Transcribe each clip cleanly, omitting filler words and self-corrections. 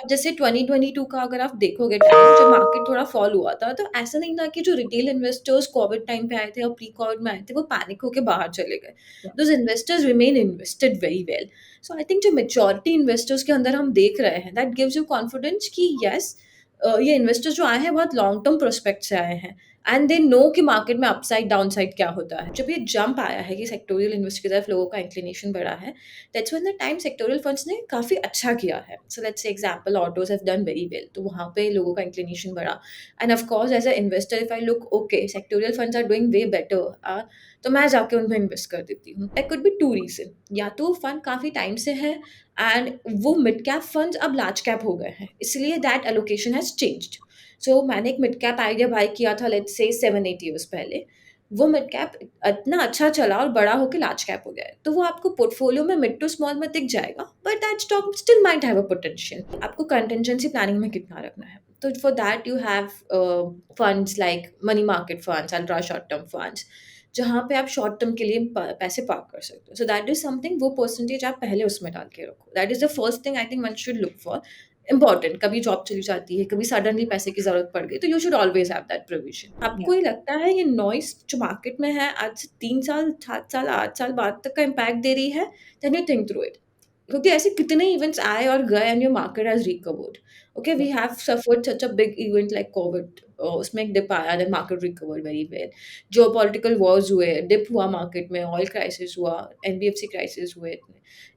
जैसे 2022 का अगर आप देखोगे टाइम जब मार्केट थोड़ा फॉल हुआ था, तो ऐसा नहीं था कि जो रिटेल इन्वेस्टर्स कोविड टाइम पे आए थे और प्री कोविड में आए थे, वो पैनिक होके बाहर चले गए। Those investors remain invested very well. So I think जो मैच्योरिटी इन्वेस्टर्स के अंदर हम देख रहे हैं, दैट गिव्स यू कॉन्फिडेंस कि येस ये इन्वेस्टर्स जो आए हैं बहुत लॉन्ग टर्म प्रोस्पेक्ट से आए हैं एंड दे नो कि मार्केट में अपसाइड डाउनसाइड क्या होता है। जब ये जंप आया है कि सेक्टोरियल इन्वेस्ट की तरफ लोगों का इंक्लिनेशन बढ़ा है, that's when the time sectorial funds ने काफ़ी अच्छा किया है। So let's say example autos have done very well, तो वहाँ पे लोगों का इंक्लिनेशन बढ़ा। And of course as a investor if I look okay sectorial funds are doing way better, तो मैं जाके उनमें इन्वेस्ट कर देती हूँ। That could be two reason, या तो फंड काफ़ी टाइम से है एंड वो मिड कैप फंड्स अब लार्ज कैप हो गए हैं, इसलिए that allocation has changed. So मैंने एक मिड कैप आइडिया बाय किया था लेट्स से 7-8 ईयर्स पहले। वो मिड कैप इतना अच्छा चला और बड़ा होके लार्ज कैप हो गया है। तो वो आपको पोर्टफोलियो में मिड टू स्मॉल में दिख जाएगा, but that stock still might have a potential. आपको कंटिजेंसी प्लानिंग में कितना रखना है। तो for that you have funds like money market funds, ultra short term funds, जहाँ पे आप शॉर्ट टर्म के लिए पैसे पार्क कर सकते हो। सो दैट इज़ समथिंग, वो परसेंटेज आप पहले उसमें डाल के रखो। That is the first thing I think one should look for. Important, कभी जॉब चली जाती है, कभी सडनली पैसे की ज़रूरत पड़ गई, तो you should always have that provision. Yeah. आपको ये लगता है ये नॉइज़ जो मार्केट में है आज से 3 साल, 7 साल, 8 साल बाद तक का इम्पैक्ट दे रही है? Then you think through it. क्योंकि ऐसे कितने इवेंट्स आए और गए and your market has recovered. Okay, we have suffered such a big event like covid, उसमें एक डिप आया, then market recovered very well. Geopolitical wars हुए, डिप हुआ मार्केट में, ऑयल क्राइसिस हुआ, एनबीएफसी क्राइसिस हुए,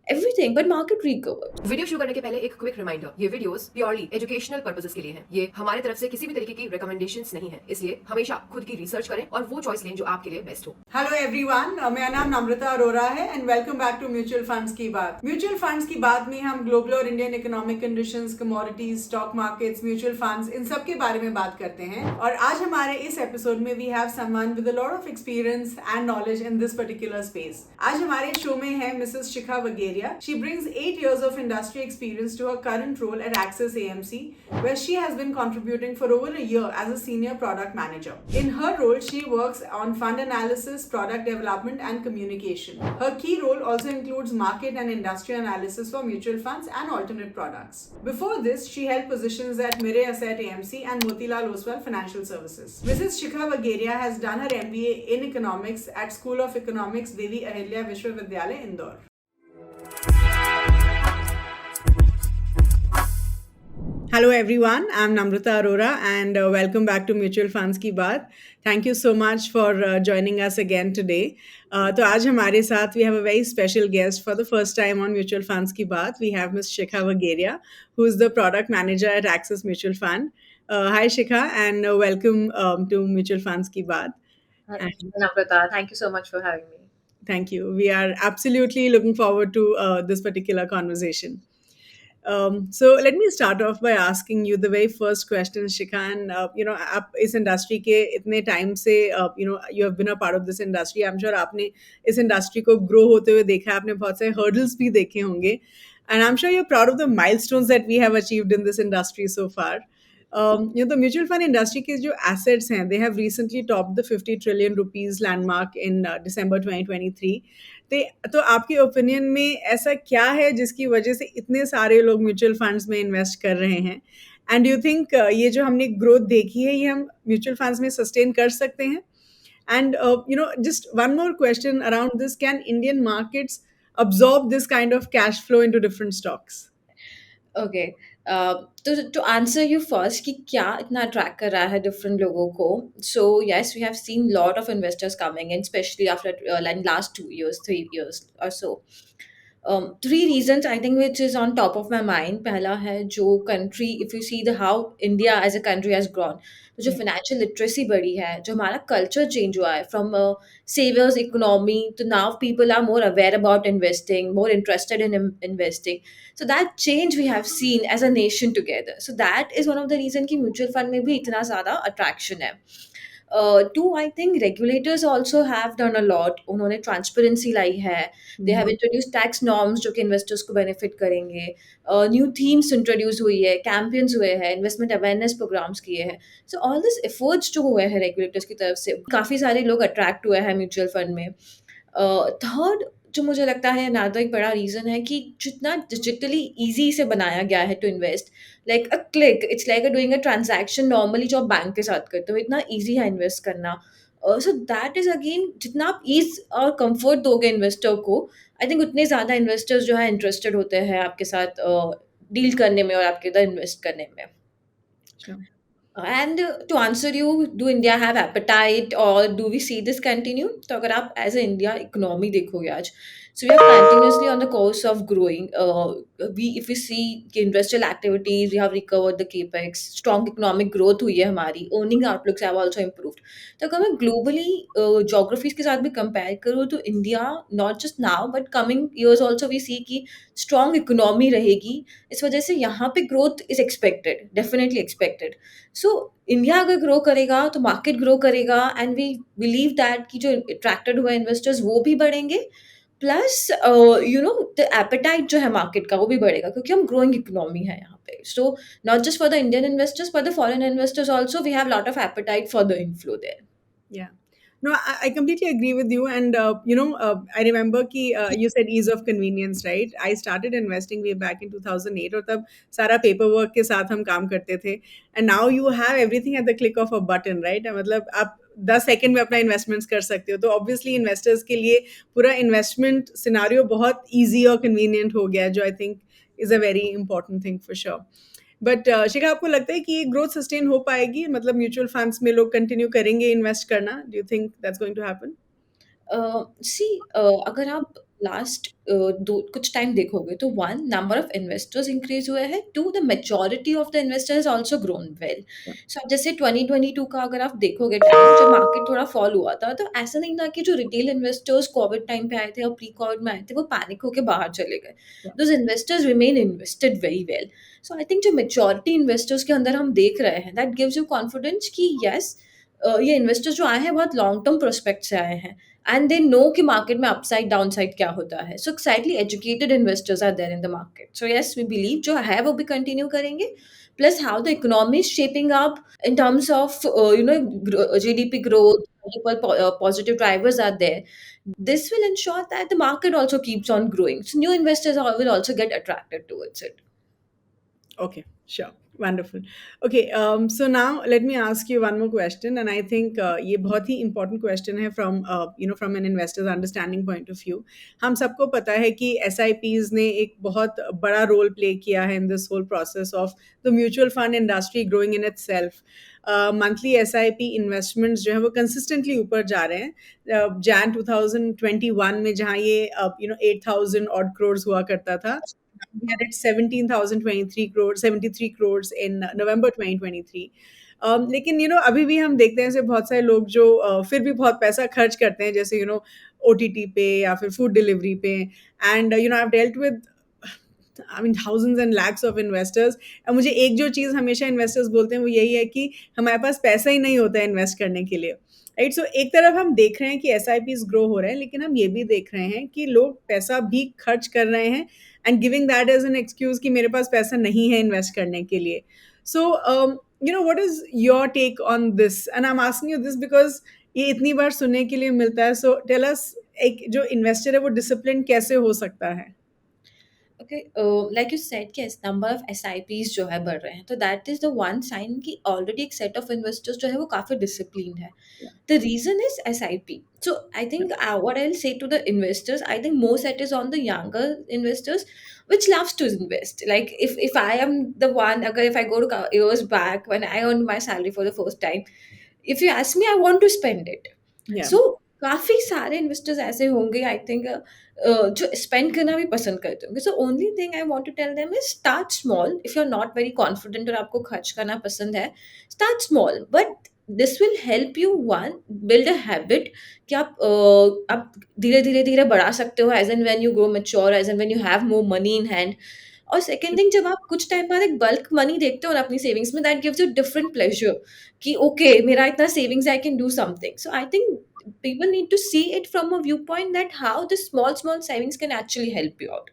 everything, but market recovered. Video शुरू करने के पहले एक क्विक रिमाइंडर, ये वीडियोस प्योरली एजुकेशनल पर्पसेस के लिए हैं। ये हमारे तरफ से किसी भी तरीके की रिकमेंडेशंस नहीं है, इसलिए हमेशा खुद की रिसर्च करें और वो चॉइस लें जो आपके लिए बेस्ट हो। हेलो एवरीवन, मेरा नाम नम्रता अरोरा है and welcome back to mutual funds की बात। म्यूचुअल फंड्स की बात में हम ग्लोबल और Indian economic conditions, commodities, stock markets, mutual funds, इन सब के बारे में बात करते हैं। और आज हमारे इस एपिसोड में we have someone with a lot of experience and knowledge in this particular space. आज हमारे शो में है Mrs Shikha Vageria. She brings 8 years of industry experience to her current role at Axis AMC, where she has been contributing for over a year as a senior product manager. In her role, she works on fund analysis, product development, and communication. Her key role also includes market and industry analysis for mutual funds and alternate products. Before this, she held positions at Mirae Asset AMC and Motilal Oswal Financial Services. Mrs. Shikha Vagheria has done her MBA in economics at School of Economics, Devi Ahilya Vishwavidyalaya, Indore. Hello everyone, I'm Namrata Arora and welcome back to Mutual Funds की बात. Thank you so much for joining us again today. तो आज हमारे साथ we have a very special guest for the first time on Mutual Funds की बात. We have Ms. Shikha Vagheria, who is the product manager at Axis Mutual Fund. Hi Shikha and welcome to Mutual Funds की बात. Hi, And Namrata. Thank you so much for having me. thank you. We are absolutely looking forward to this particular conversation. So let me start off by asking you the very first question, Shikhan. आप इस industry के इतने time से you have been a part of this industry. I'm sure आपने इस industry को grow होते हुए देखा है, आपने बहुत सारे hurdles भी देखे होंगे, and I'm sure you're proud of the milestones that we have achieved in this industry so far. The mutual fund industry के जो assets हैं, they have recently topped the 50 trillion rupees landmark in December 2023. तो आपके opinion में ऐसा क्या है जिसकी वजह से इतने सारे लोग म्यूचुअल फंड्स में इन्वेस्ट कर रहे हैं, एंड यू थिंक ये जो हमने ग्रोथ देखी है ये हम म्यूचुअल फंड्स में सस्टेन कर सकते हैं? And just one more question around this, can Indian markets absorb this kind of cash flow into different stocks? Okay, तो टू आंसर यू फर्स्ट कि क्या इतना अट्रैक्ट कर रहा है डिफरेंट लोगों को। So yes, we have seen lot of investors coming in, specially after like last 2 years, 3 years और so. Three reasons I think which is on top of my mind. पहला है जो country, if you see the how India as a country has grown, तो जो financial literacy बढ़ी है, जो हमारा कल्चर चेंज हुआ है फ्रॉम सेवियर्स इकोनॉमी, तो now people are more aware about investing, more interested in investing. So that change we have seen as a nation together. So that is one of the reason कि mutual fund में भी इतना ज़्यादा attraction है. Two, I think regulators also have done a lot. उन्होंने transparency लाई है. They have introduced tax norms जो कि investors को benefit करेंगे. New themes introduce हुई है, campaigns हुए हैं, investment awareness programs किए हैं. So all these efforts जो हुए हैं regulators की तरफ से, काफ़ी सारे लोग attract हुए हैं mutual fund में. Third, जो मुझे लगता है अनदर एक बड़ा रीज़न है कि जितना डिजिटली ईज़ी से बनाया गया है to invest, like a click, it's like doing a transaction normally जो आप बैंक के साथ करते हो, इतना ईज़ी है इन्वेस्ट करना। सो दैट इज़ अगेन जितना आप ईज़ और कम्फ़र्ट दोगे इन्वेस्टर को, आई थिंक उतने ज़्यादा इन्वेस्टर्स जो है इंटरेस्टेड होते हैं आपके साथ डील करने में और आपके इधर इन्वेस्ट करने में। Sure. And to answer you, do India have appetite or do we see this continue? तो अगर आप as a India economy देखोगे आज, so we are continuously on the course of growing. If we see कि industrial activities, we have recovered the capex, strong economic growth हुई है हमारी, earning outlooks have also improved. तो अगर मैं globally geographies के साथ भी compare करूँ तो India not just now but coming years also we see कि strong economy रहेगी. इस वजह से यहाँ पे growth is expected, definitely expected. So India अगर ग्रो करेगा तो मार्केट ग्रो करेगा एंड वी बिलीव दैट कि जो अट्रैक्टेड हुए इन्वेस्टर्स वो भी बढ़ेंगे प्लस द एपेटाइट जो है मार्केट का वो भी बढ़ेगा क्योंकि हम ग्रोइंग इकोनॉमी है यहाँ पे so not just for the Indian investors but the foreign investors also we have lot of appetite for the inflow there Yeah. No, I completely agree with you. And, I remember कि you said ease of convenience, right? I started investing way back in 2008 और तब सारा paperwork के साथ हम काम करते थे. And now you have everything at the click of a button, right? मतलब आप 10 सेकंड में अपना इन्वेस्टमेंट्स कर सकते हो तो ऑब्वियसली इन्वेस्टर्स के लिए पूरा इन्वेस्टमेंट सिनारियो बहुत ईजी और कन्वीनियंट हो गया है जो I think is a very important thing for sure. But Shikha आपको लगता है कि ये ग्रोथ सस्टेन हो पाएगी मतलब म्यूचुअल फंड्स में लोग कंटिन्यू करेंगे इन्वेस्ट करना do you think that's going to happen. See अगर आप लास्ट दो कुछ टाइम देखोगे तो one number of investors increase हुए हैं to the majority of the investors also grown well so अब जैसे 2022 का अगर आप देखोगे टाइम जब मार्केट थोड़ा फॉल हुआ था तो ऐसा नहीं था कि जो रिटेल इन्वेस्टर्स कोविड टाइम पे आए थे और प्री कोविड में आए थे वो पैनिक होके बाहर चले गए those investors remain invested very well so I think जो मेजॉरिटी इन्वेस्टर्स के अंदर हम देख रहे हैं दैट गिव्स यू कॉन्फिडेंस कि यस ये इन्वेस्टर्स जो आए हैं बहुत लॉन्ग टर्म प्रोस्पेक्ट से आए हैं and they know कि market में upside downside क्या होता है so slightly educated investors are there in the market so yes we believe जो है वो भी continue करेंगे plus how the economy is shaping up in terms of GDP growth multiple positive drivers are there this will ensure that the market also keeps on growing so new investors will also get attracted towards it. Okay, sure. Wonderful. Okay, so now let me ask you one more question, and I think ये बहुत ही important question है from an investor's understanding point of view. हम सबको पता है कि SIPs ने एक बहुत बड़ा role play किया है in this whole process of the mutual fund industry growing in itself. Monthly SIP investments जो है वो consistently ऊपर जा रहे हैं. Jan 2021 में जहाँ ये 8,000 odd crores हुआ करता था we are at 17,023 crores 73 crores in November 2023. लेकिन अभी भी हम देखते हैं ऐसे बहुत सारे लोग जो फिर भी बहुत पैसा खर्च करते हैं जैसे OTT पे या फिर फूड डिलीवरी पे and I've dealt with I mean thousands and lakhs of investors. और मुझे एक जो चीज़ हमेशा इन्वेस्टर्स बोलते हैं वो यही है कि हमारे पास पैसा ही नहीं होता है इन्वेस्ट करने के लिए राइट. सो एक तरफ हम देख रहे हैं कि SIPs ग्रो हो रहे हैं लेकिन हम ये भी देख रहे हैं कि लोग पैसा भी खर्च कर रहे हैं and giving that as an excuse कि मेरे पास पैसा नहीं है इन्वेस्ट करने के लिए. सो what is your take on this and I'm asking you this because ये इतनी बार सुनने के लिए मिलता है. सो टेल अस एक जो इन्वेस्टर है वो डिसिप्लिन कैसे हो सकता है. Okay, like you said कि number of SIPs जो है बढ़ रहे हैं तो that is the one sign कि already एक set of investors जो है वो काफ़ी disciplined है. The reason is SIP. So I think what I'll say to the investors, I think more set is on the younger investors which loves to invest. Like if I am the one, if I go to years back when I earned my salary for the first time, if you ask me, I want to spend it. Yeah. So काफ़ी सारे investors ऐसे होंगे I think जो spend करना भी पसंद करते होंगे so only thing I want to tell them is start small if you are not very confident और आपको खर्च करना पसंद है start small but this will help you one build a habit कि आप धीरे धीरे धीरे बढ़ा सकते हो as and when you grow mature as and when you have more money in hand और सेकंड थिंग जब आप कुछ टाइम बाद एक बल्क मनी देखते हो ना अपनी सेविंग्स में that gives you different pleasure कि ओके मेरा इतना savings I can do something so I think people need to see it from a viewpoint that how the small savings can actually help you out.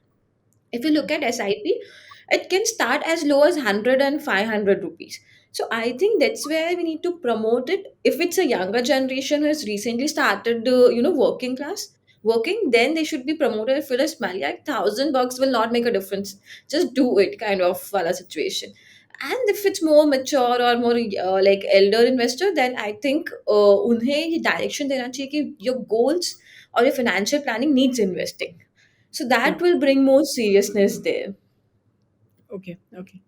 If you look at SIP, it can start as low as 100 and 500 rupees. So I think that's where we need to promote it. If it's a younger generation who has recently started, working class, working, then they should be promoted for a smile. Like $1,000 will not make a difference. Just do it, kind of wala situation. And if it's more mature or more like elder investor, then I think उन्हें ये direction देना चाहिए कि your goals or your financial planning needs investing. So Yeah. that will bring more seriousness there. Okay, okay.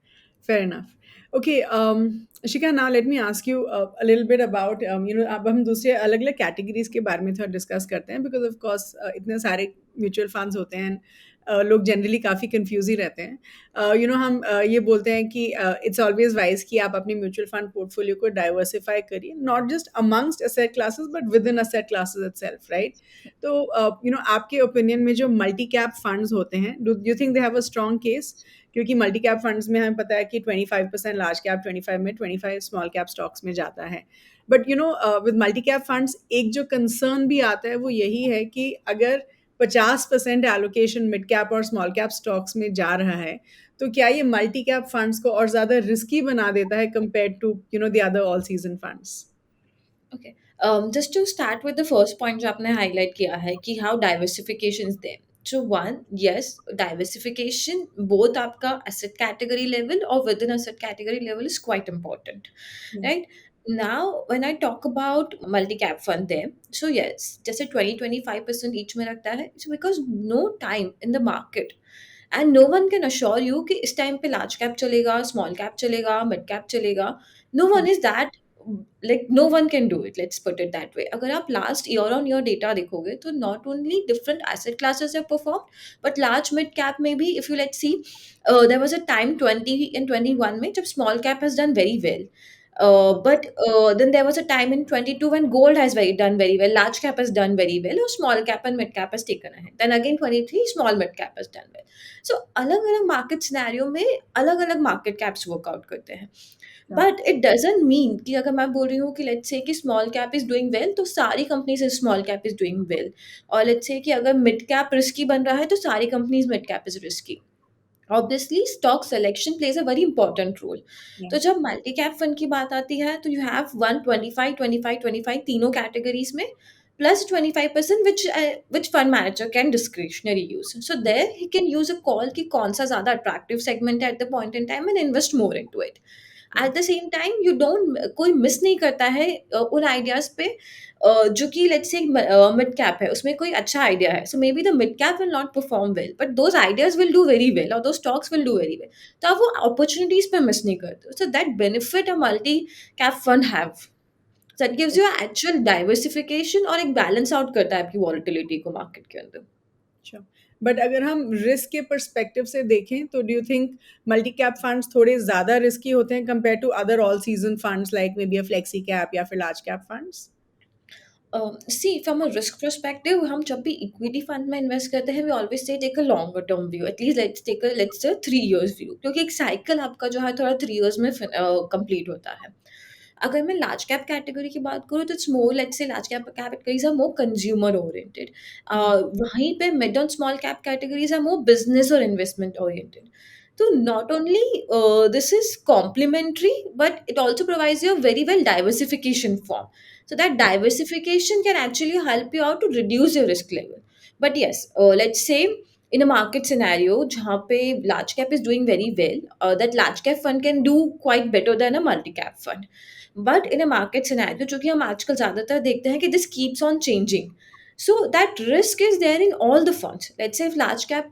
Fair enough. Okay, Ashika, now let me ask you a little bit about, अब हम दूसरे अलग अलग categories के बारे में थोड़ा discuss करते हैं बिकॉज ऑफ कोर्स इतने सारे म्यूचुअल फंड्स होते हैं लोग जनरली काफ़ी कंफ्यूज ही रहते हैं हम ये बोलते हैं कि इट्स ऑलवेज वाइज कि आप अपने म्यूचुअल फंड पोर्टफोलियो को डाइवर्सिफाई करिए not just amongst asset classes but with in asset classes itself right तो आपके ओपिनियन में जो मल्टी कैप फंड्स होते हैं do you think they have a strong case क्योंकि मल्टी कैप फंड्स में हमें पता है कि 25% लार्ज कैप 25 में 25 स्मॉल कैप स्टॉक्स में जाता है but with multi cap funds एक जो कंसर्न भी आता है वो यही है कि अगर 50% एलोकेशन मिड कैप और स्मॉल कैप स्टॉक्स में जा रहा है तो क्या ये मल्टी कैप फंड्स को और ज़्यादा रिस्की बना देता है compare to the other all season funds Okay. Just to start with the first point जो आपने highlight किया है कि how diversification is there. So one, yes, diversification both आपका asset category level or within asset category level is quite important, right? Now, when I talk about multi-cap fund there, so yes, जैसे 20-25% each में रखता है, so because no time in the market and no one can assure you कि इस time पे large cap चलेगा, small cap चलेगा, mid cap चलेगा. No one is that, like no one can do it, let's put it that way. अगर आप last year on year data देखोगे तो not only different asset classes have performed but large mid cap में भी if you let's see there was a time 20 and 21 में जब small cap has done very well. But then there was a time in 22 when gold has done very well, large cap has done very well, or small cap and mid cap has taken a hit. Then again 23, small mid cap has done well. So अलग अलग market scenario में अलग अलग market caps workout करते हैं. But it doesn't mean कि अगर मैं बोल रही हूँ कि लेट्स से कि small cap is doing well तो सारी companies small cap is doing well, और लेट्स से कि अगर मिड कैप रिस्की बन रहा है तो सारी companies mid cap is risky. Obviously stock selection plays a very important role. तो जब मल्टी कैप फंड की बात आती है तो यू हैव 125 25 25 तीनों कैटेगरीज में plus 25% which fund manager can discretionary use. So there he can use a call कि कौन सा ज़्यादा attractive segment है at the point in time and invest more into it. At the same time you don't कोई miss नहीं करता है उन ideas पे जो कि let's say mid cap है उसमें कोई अच्छा idea है. So maybe the mid cap will not perform well but those ideas will do very well or those stocks will do very well. तो आप वो opportunities पे miss नहीं करते. So that benefit a multi cap fund have. So that gives you actual diversification और एक balance out करता है आपकी वॉलिटिलिटी को मार्केट के अंदर. Sure. बट अगर हम रिस्क के परस्पेक्टिव से देखें तो do you think multi cap funds थोड़े ज़्यादा रिस्की होते हैं compare to other all season funds like maybe a flexi cap या फिर large cap funds see from a risk perspective हम जब भी इक्विटी फंड में इन्वेस्ट करते हैं we always say take a longer term view, at least let's 3 years view, क्योंकि एक साइकिल आपका जो है थोड़ा 3 years में कंप्लीट होता है. अगर मैं लार्ज कैप कैटेगरी की बात करूँ तो it's more let's say large cap categories are more consumer oriented. वहीं पे मिड और small cap categories are more business और इन्वेस्टमेंट ओरिएंटेड. तो not only this is complementary but it also provides you a very well diversification form. So that diversification can actually help you out to reduce your risk level. But yes, let's say in a market scenario जहाँ पे large cap is doing very well, that large cap fund can do quite better than a multi cap fund. But in a market scenario जो कि हम आजकल ज़्यादातर देखते हैं कि this keeps on changing. So that risk is there in all the funds. Let's say if large cap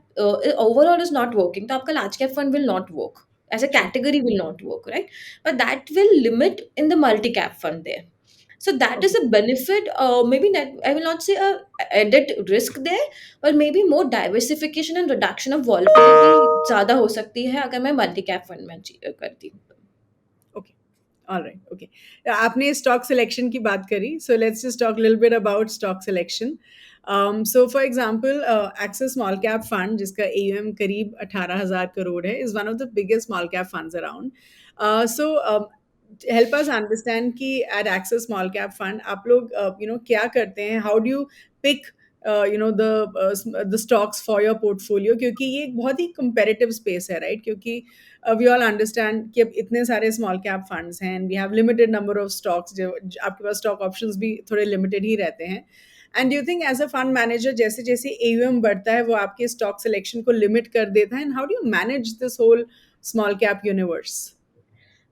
overall is not working, तो आपका large cap fund will not work. As a category will not work, right? But that will limit in the multi cap fund there. So that is a benefit. Maybe not, I will not say a added risk there, but maybe more diversification and reduction of volatility ज़्यादा हो सकती है अगर मैं multi cap fund में करती हूँ. Okay alright okay आपने स्टॉक सिलेक्शन की बात करी so let's just talk little bit about stock selection so for example axis small cap fund जिसका AUM करीब 18,000 करोड़ है is one of the biggest small cap funds around. So help us understand कि at Axis Small Cap Fund आप लोग क्या करते हैं, how do you pick the stocks for your portfolio क्योंकि ये एक बहुत ही competitive space है right क्योंकि we all understand कि अब इतने सारे small cap funds हैं and we have limited number of stocks जो आपके पास stock options भी थोड़े limited ही रहते हैं and you think as a fund manager जैसे जैसे AUM बढ़ता है वो आपके स्टॉक सिलेक्शन को लिमिट कर देता है, and how do you manage this whole small cap universe?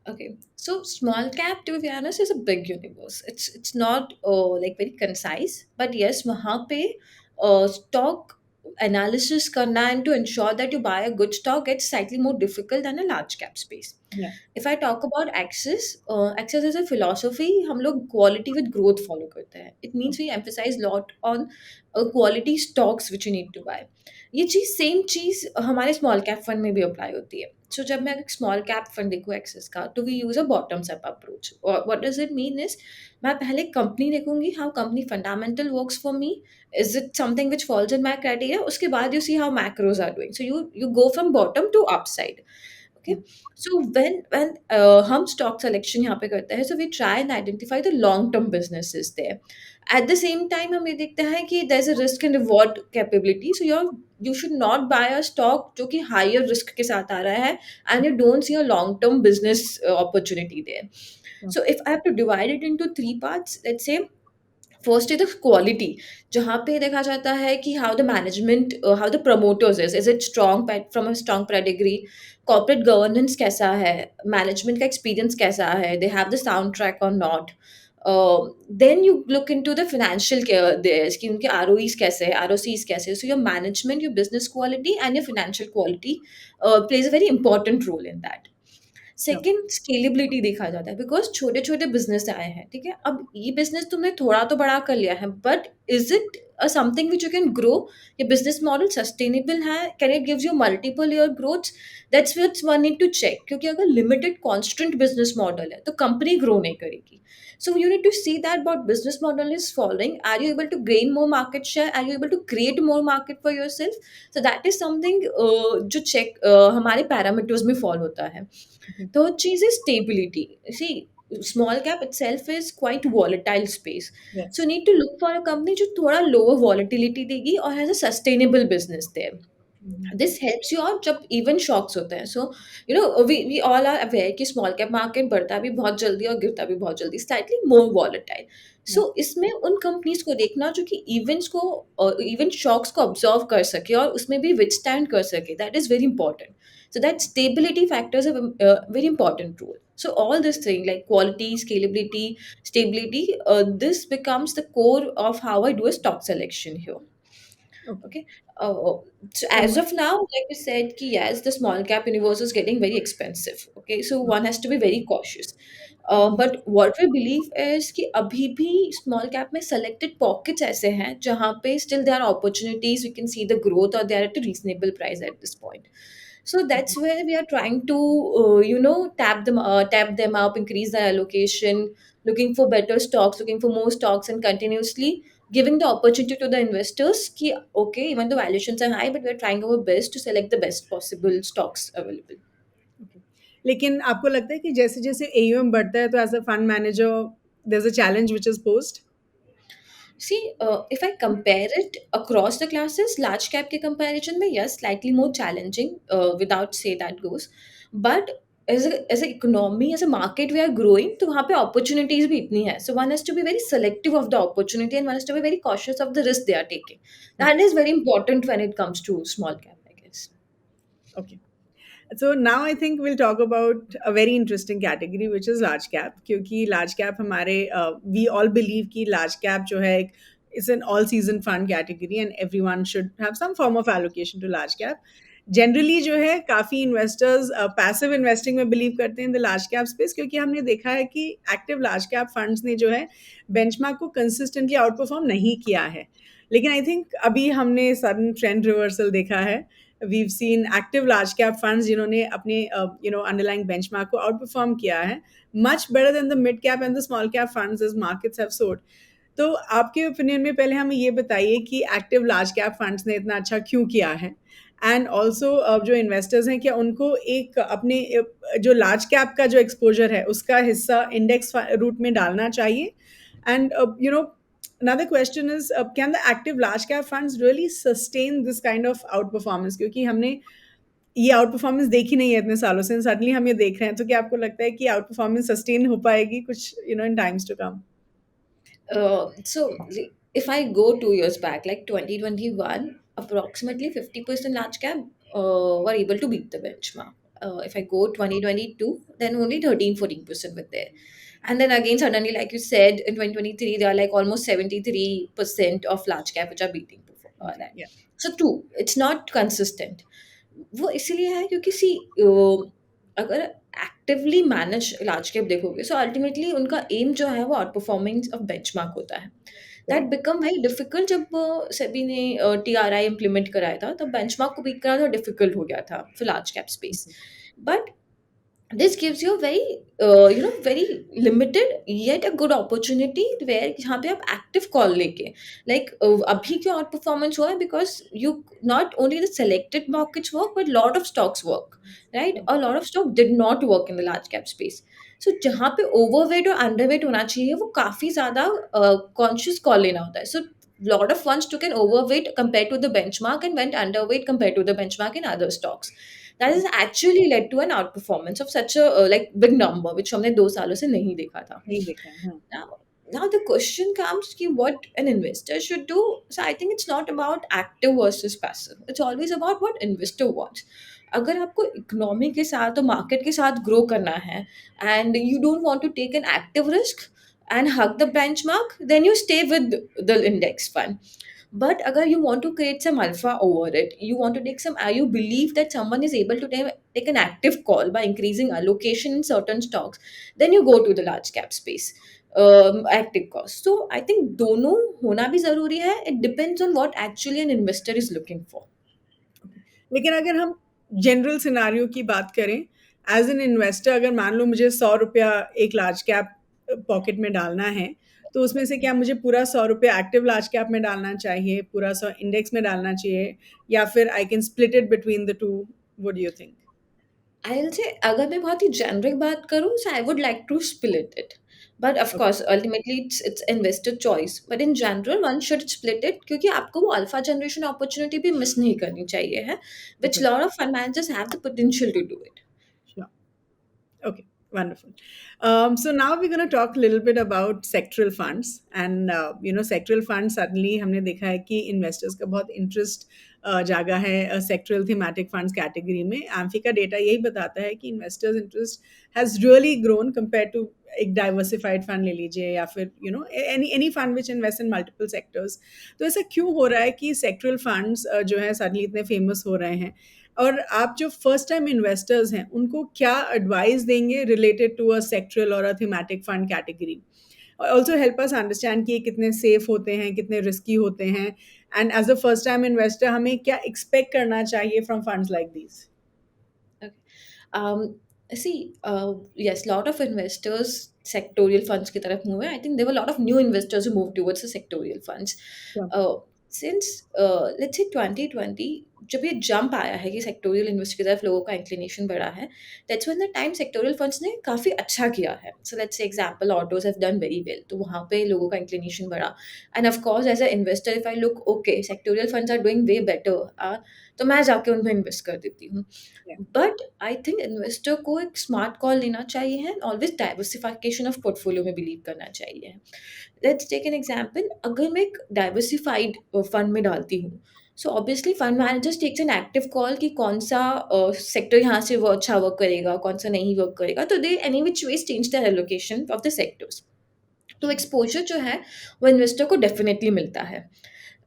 Okay, so small cap, to be honest, is a big universe. It's not like very concise, but yes, वहाँ पे stock analysis करना and to ensure that you buy a good stock gets slightly more difficult than a large cap space. Yeah. If I talk about Axis, Axis is a philosophy. हम लोग quality with growth follow करते हैं. It means we emphasize lot on quality stocks which you need to buy. ये चीज़ same चीज़ हमारे small cap fund में भी apply होती है. सो जब मैं एक स्मॉल कैप फंड देखूँ एक्सेस का, तो we use a bottoms up approach. और what does it mean is, मैं पहले कंपनी देखूँगी, how company fundamental works for me, is it something which falls in my criteria. उसके बाद you see how macros are doing. So you go from bottom to upside. Okay, so when हम stock selection यहाँ पे करते हैं, so we try and identify the long term businesses there. At the same time हम ये देखते हैं कि there is a risk and reward capability. So you should not buy a stock जो कि हायर रिस्क के साथ आ रहा है and you don't see a long term business opportunity there. So if I have to divide it into three parts, let's say first is the quality, जहाँ पे देखा जाता है कि how the management, how the promoters is it strong from a strong pedigree, corporate governance कैसा है, management का experience कैसा है, they have the sound track और not. Then you look into the financial कि उनके ROEs कैसे है, ROCs कैसे है. So your management, your business quality and your financial quality plays a very important role in that. Yeah. Second, scalability देखा जाता है, बिकॉज छोटे छोटे बिजनेस आए हैं, ठीक है. अब ये बिजनेस तुमने थोड़ा तो बड़ा कर लिया है, but is it something which you can grow? ये बिजनेस मॉडल सस्टेनेबल है? Can it gives you multiple year growth? That's what one need to check. क्योंकि अगर लिमिटेड कॉन्स्टेंट बिजनेस मॉडल है तो कंपनी ग्रो नहीं करेगी. So you need to see that what business model is following. Are you able to gain more market share? Are you able to create more market for yourself? So that is something जो check हमारे parameters में fall होता है. Third cheese is stability. See, small cap itself is quite volatile space. Yes. So you need to look for a company जो थोड़ा lower volatility देगी और has a sustainable business there. This helps you out जब even shocks होते हैं. So we all are aware कि small cap market बढ़ता भी बहुत जल्दी और गिरता भी बहुत जल्दी, slightly more volatile. Yeah. So इसमें उन companies को देखना जो कि events को event shocks को observe कर सके और उसमें भी withstand कर सके, that is very important. So that stability factors have a very important role. So all this thing like quality, scalability, stability, this becomes the core of how I do a stock selection here. Okay. Okay. So as of now, like we said, ki yes, the small cap universe is getting very expensive. Okay, so one has to be very cautious. But what we believe is कि अभी भी small cap में selected pockets ऐसे हैं जहाँ पे still there are opportunities, we can see the growth or they are at a reasonable price at this point. So that's where we are trying to tap them up, increase the allocation, looking for better stocks, looking for more stocks, and continuously giving the opportunity to the investors कि okay, even the valuations are high, but we are trying our best to select the best possible stocks available. Okay. लेकिन आपको लगता है कि जैसे जैसे AUM बढ़ता है तो as a fund manager there's a challenge which is posed? See, if I compare it across the classes, large cap के comparison में, yes, slightly more challenging, without say that goes. But as a economy, as a market, we are growing, तो वहाँ पे opportunities भी इतनी है. So one has to be very selective of the opportunity and one has to be very cautious of the risk they are taking. That is very important when it comes to small cap, I guess. Okay. So now I think we'll talk about a very interesting category which is large cap, क्योंकि large cap हमारे we all believe कि large cap जो है it's an all season fund category and everyone should have some form of allocation to large cap. Generally जो है काफ़ी investors passive investing में believe करते हैं in the large cap space, क्योंकि हमने देखा है कि active large cap funds ने जो है benchmark को consistently outperform नहीं किया है. लेकिन I think अभी हमने sudden trend reversal देखा है. We've seen active large cap funds जिन्होंने अपने underlying benchmark को outperform किया है, much better than the mid cap and the small cap funds as markets have soared. तो आपके ओपिनियन में पहले हमें ये बताइए कि एक्टिव लार्ज कैप फंड्स ने इतना अच्छा क्यों किया है, एंड ऑल्सो जो इन्वेस्टर्स हैं क्या उनको एक अपने जो लार्ज कैप का जो एक्सपोजर है उसका हिस्सा इंडेक्स रूट में डालना चाहिए, and another question is can the active large cap funds really sustain this kind of outperformance, क्योंकि हमने ये आउट परफॉर्मेंस देखी नहीं है इतने सालों से, सडनली हम ये देख रहे हैं, तो क्या आपको लगता है कि आउट परफॉर्मेंस सस्टेन हो पाएगी कुछ in times to come? So if I go 2 years back, like 2021, approximately 50% large cap were able to beat the benchmark. If I go 2022, then only 13-14% were there. And then again, suddenly, like you said, in 2023, there are like almost 73% of large cap which are beating before that. Yeah. So, true, it's not consistent. वो इसीलिए है क्योंकि सी अगर actively manage large cap देखोगे so ultimately उनका M जो है वो आउट परफॉर्मिंग ऑफ बेंचमार्क होता है that Correct. Become very difficult जब सेबी ने टीआरआई इम्प्लीमेंट कराया था तब बेंचमार्क को बीट करना तो डिफिकल्ट हो गया था for large cap space but this gives you a very very limited yet a good opportunity where यहाँ पे आप active call लेके like अभी क्यों out performance हुआ है because you not only the selected markets work but lot of stocks work right a lot of stock did not work in the large cap space so जहाँ पे overweight और underweight होना चाहिए वो काफी ज्यादा conscious call लेना होता है so lot of funds took an overweight compared to the benchmark and went underweight compared to the benchmark in other stocks that has actually led to an outperformance of such a like big number which हमने 2 सालों से नहीं देखा था नहीं देखा है, हाँ. now the question comes ki what an investor should do so I think it's not about active versus passive it's always about what investor wants अगर आपको इकोनॉमी के साथ और मार्केट के साथ ग्रो करना है and you don't want to take an active risk and hug the benchmark, then you stay with the index fund. But agar you want to create some alpha over it, you want to take some, you believe that someone is able to take an active call by increasing allocation in certain stocks, then you go to the large cap space. Active cost. So I think दोनों होना भी जरूरी है. It depends on what actually an investor is looking for. लेकिन अगर हम general scenario की बात करें एज एन इन्वेस्टर अगर मान लो मुझे 100 रुपया एक लार्ज कैप पॉकेट में डालना है तो उसमें से क्या मुझे पूरा 100 रुपया एक्टिव लार्ज कैप में डालना चाहिए पूरा 100 इंडेक्स में डालना चाहिए या फिर I can split it between the two what do you think I'll say अगर मैं बहुत ही generic बात करूँ so I would like to split it. But of course ultimately it's investor choice. But in general one should split it क्योंकि आपको वो alpha generation opportunity भी miss नहीं करनी चाहिए है which Okay. lot of fund managers have the potential to do it. Sure. Okay, wonderful. So now we're going to talk a little bit about sectoral funds, and sectoral funds suddenly हमने देखा है कि investors का बहुत interest जागा है sectoral thematic funds category में. AMFI का data यही बताता है कि investors interest has really grown compared to एक diversified fund ले लीजिए या फिर any fund which invests in multiple sectors. तो ऐसा क्यों हो रहा है कि sectoral funds जो है suddenly इतने famous हो रहे हैं और आप जो फर्स्ट टाइम इन्वेस्टर्स हैं उनको क्या एडवाइस देंगे रिलेटेड टू अ सेक्टरल और a thematic fund category also help us understand कि ये कितने सेफ होते हैं कितने रिस्की होते हैं and as a first time investor हमें क्या एक्सपेक्ट करना चाहिए from funds like these Okay. See, yes, lot of investors sectorial funds की तरफ move हैं. I think there were a lot of new investors who moved towards the sectorial funds. Since let's say 2020 जब ये jump आया है कि sectoral invest की तरफ लोगों का इंक्लिनेशन बढ़ा है that's when the time sectorial funds ने काफ़ी अच्छा किया है so let's say example autos have done very well तो वहाँ पे लोगों का इंक्लिनेशन बढ़ा and of course as a investor if I look okay sectorial funds are doing way better तो मैं जाके उनमें इन्वेस्ट कर देती हूँ बट आई थिंक इन्वेस्टर को एक स्मार्ट कॉल लेना चाहिए है ऑलवेज डाइवर्सिफिकेशन ऑफ पोर्टफोलियो में बिलीव करना चाहिए लेट्स टेक एन एग्जाम्पल अगर मैं एक डाइवर्सिफाइड फंड में डालती हूँ so obviously fund managers takes an active call कि कौन सा सेक्टर यहाँ से वो अच्छा वर्क करेगा कौन सा नहीं वर्क करेगा तो they any which ways change the allocation of the sectors तो एक्सपोजर जो है वो इन्वेस्टर को डेफिनेटली मिलता है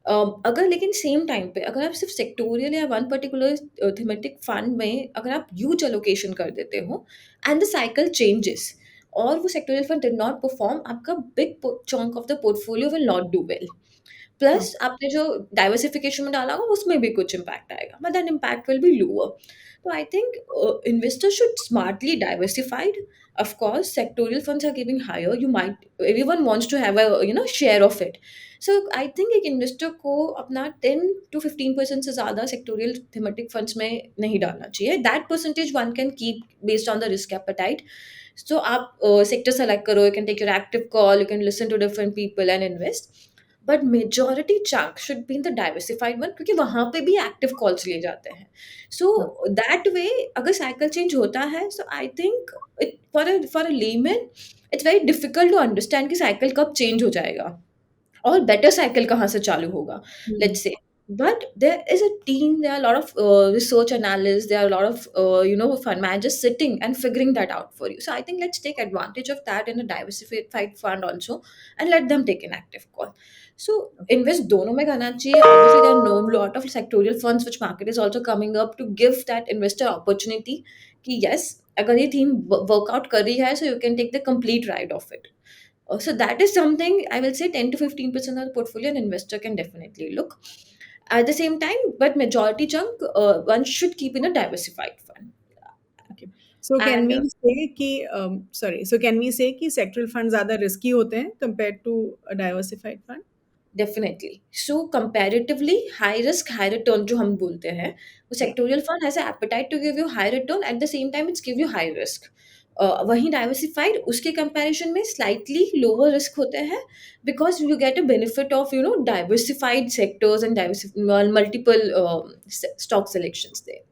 अगर लेकिन सेम टाइम पे अगर आप सिर्फ सेक्टोरियल या वन पर्टिकुलर थीमेटिक फंड में अगर आप ह्यूज एलोकेशन कर देते हो एंड द साइकिल चेंजेस और वो sectorial fund did not perform आपका big chunk of the portfolio will not do well plus आपने जो डाइवर्सिफिकेशन में डाला होगा उसमें भी कुछ इम्पैक्ट आएगा but that impact will be lower तो I think investors should smartly diversified of course sectorial funds are giving higher you might everyone wants to have a share of it so I think एक investor को अपना 10 to 15% से ज़्यादा sectoral thematic funds में नहीं डालना चाहिए that percentage one can keep based on the risk appetite so आप सेक्टर सेलेक्ट करो you can take your active call you can listen to different people and invest but majority chunk should be in the diversified one क्योंकि वहाँ पे भी active calls लिए जाते हैं so that way अगर साइकिल चेंज होता है so I think for a layman it's very difficult to understand कि साइकिल कब चेंज हो जाएगा और बेटर साइकिल कहाँ से चालू होगा, Hmm. Let's say. But there is a team, there are lot of research analyst, there are lot of fund managers sitting and figuring that out for you. So I think let's take advantage of that in a diversified fund also, and let them take an active call. So invest दोनों में करना चाहिए. Obviously there are no lot of sectorial funds which market is also coming up to give that investor opportunity कि yes, अगर ये theme workout कर रही है, so you can take the complete ride of it. So that is something I will say 10 to 15% of the portfolio an investor can definitely look. At the same time, but majority chunk one should keep in a diversified fund. Okay. So can And we say कि sorry, so can we say कि sectoral fund ज़्यादा risky होते हैं compared to a diversified fund? definitely. So comparatively high risk, high return जो हम बोलते हैं, वो Yeah. sectorial fund has an appetite to give you high return, at the same time it's give you high risk. वहीं diversified उसके comparison में slightly lower risk होते हैं, because you get a benefit of diversified sectors and multiple stock selections there.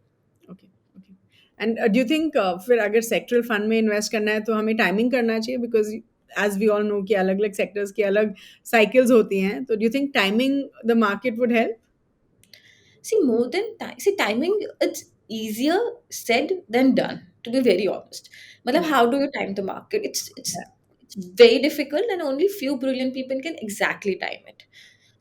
Okay. Okay. And do you think फिर अगर sectoral fund में invest करना है तो हमें timing करना चाहिए, because as we all know कि अलग-अलग sectors की अलग cycles होती हैं, तो do you think timing the market would help? See, more than time, see, timing, it's easier said than done, to be very honest. Matlab, Hmm. how do you time the market? Yeah. It's very difficult, and only few brilliant people can exactly time it.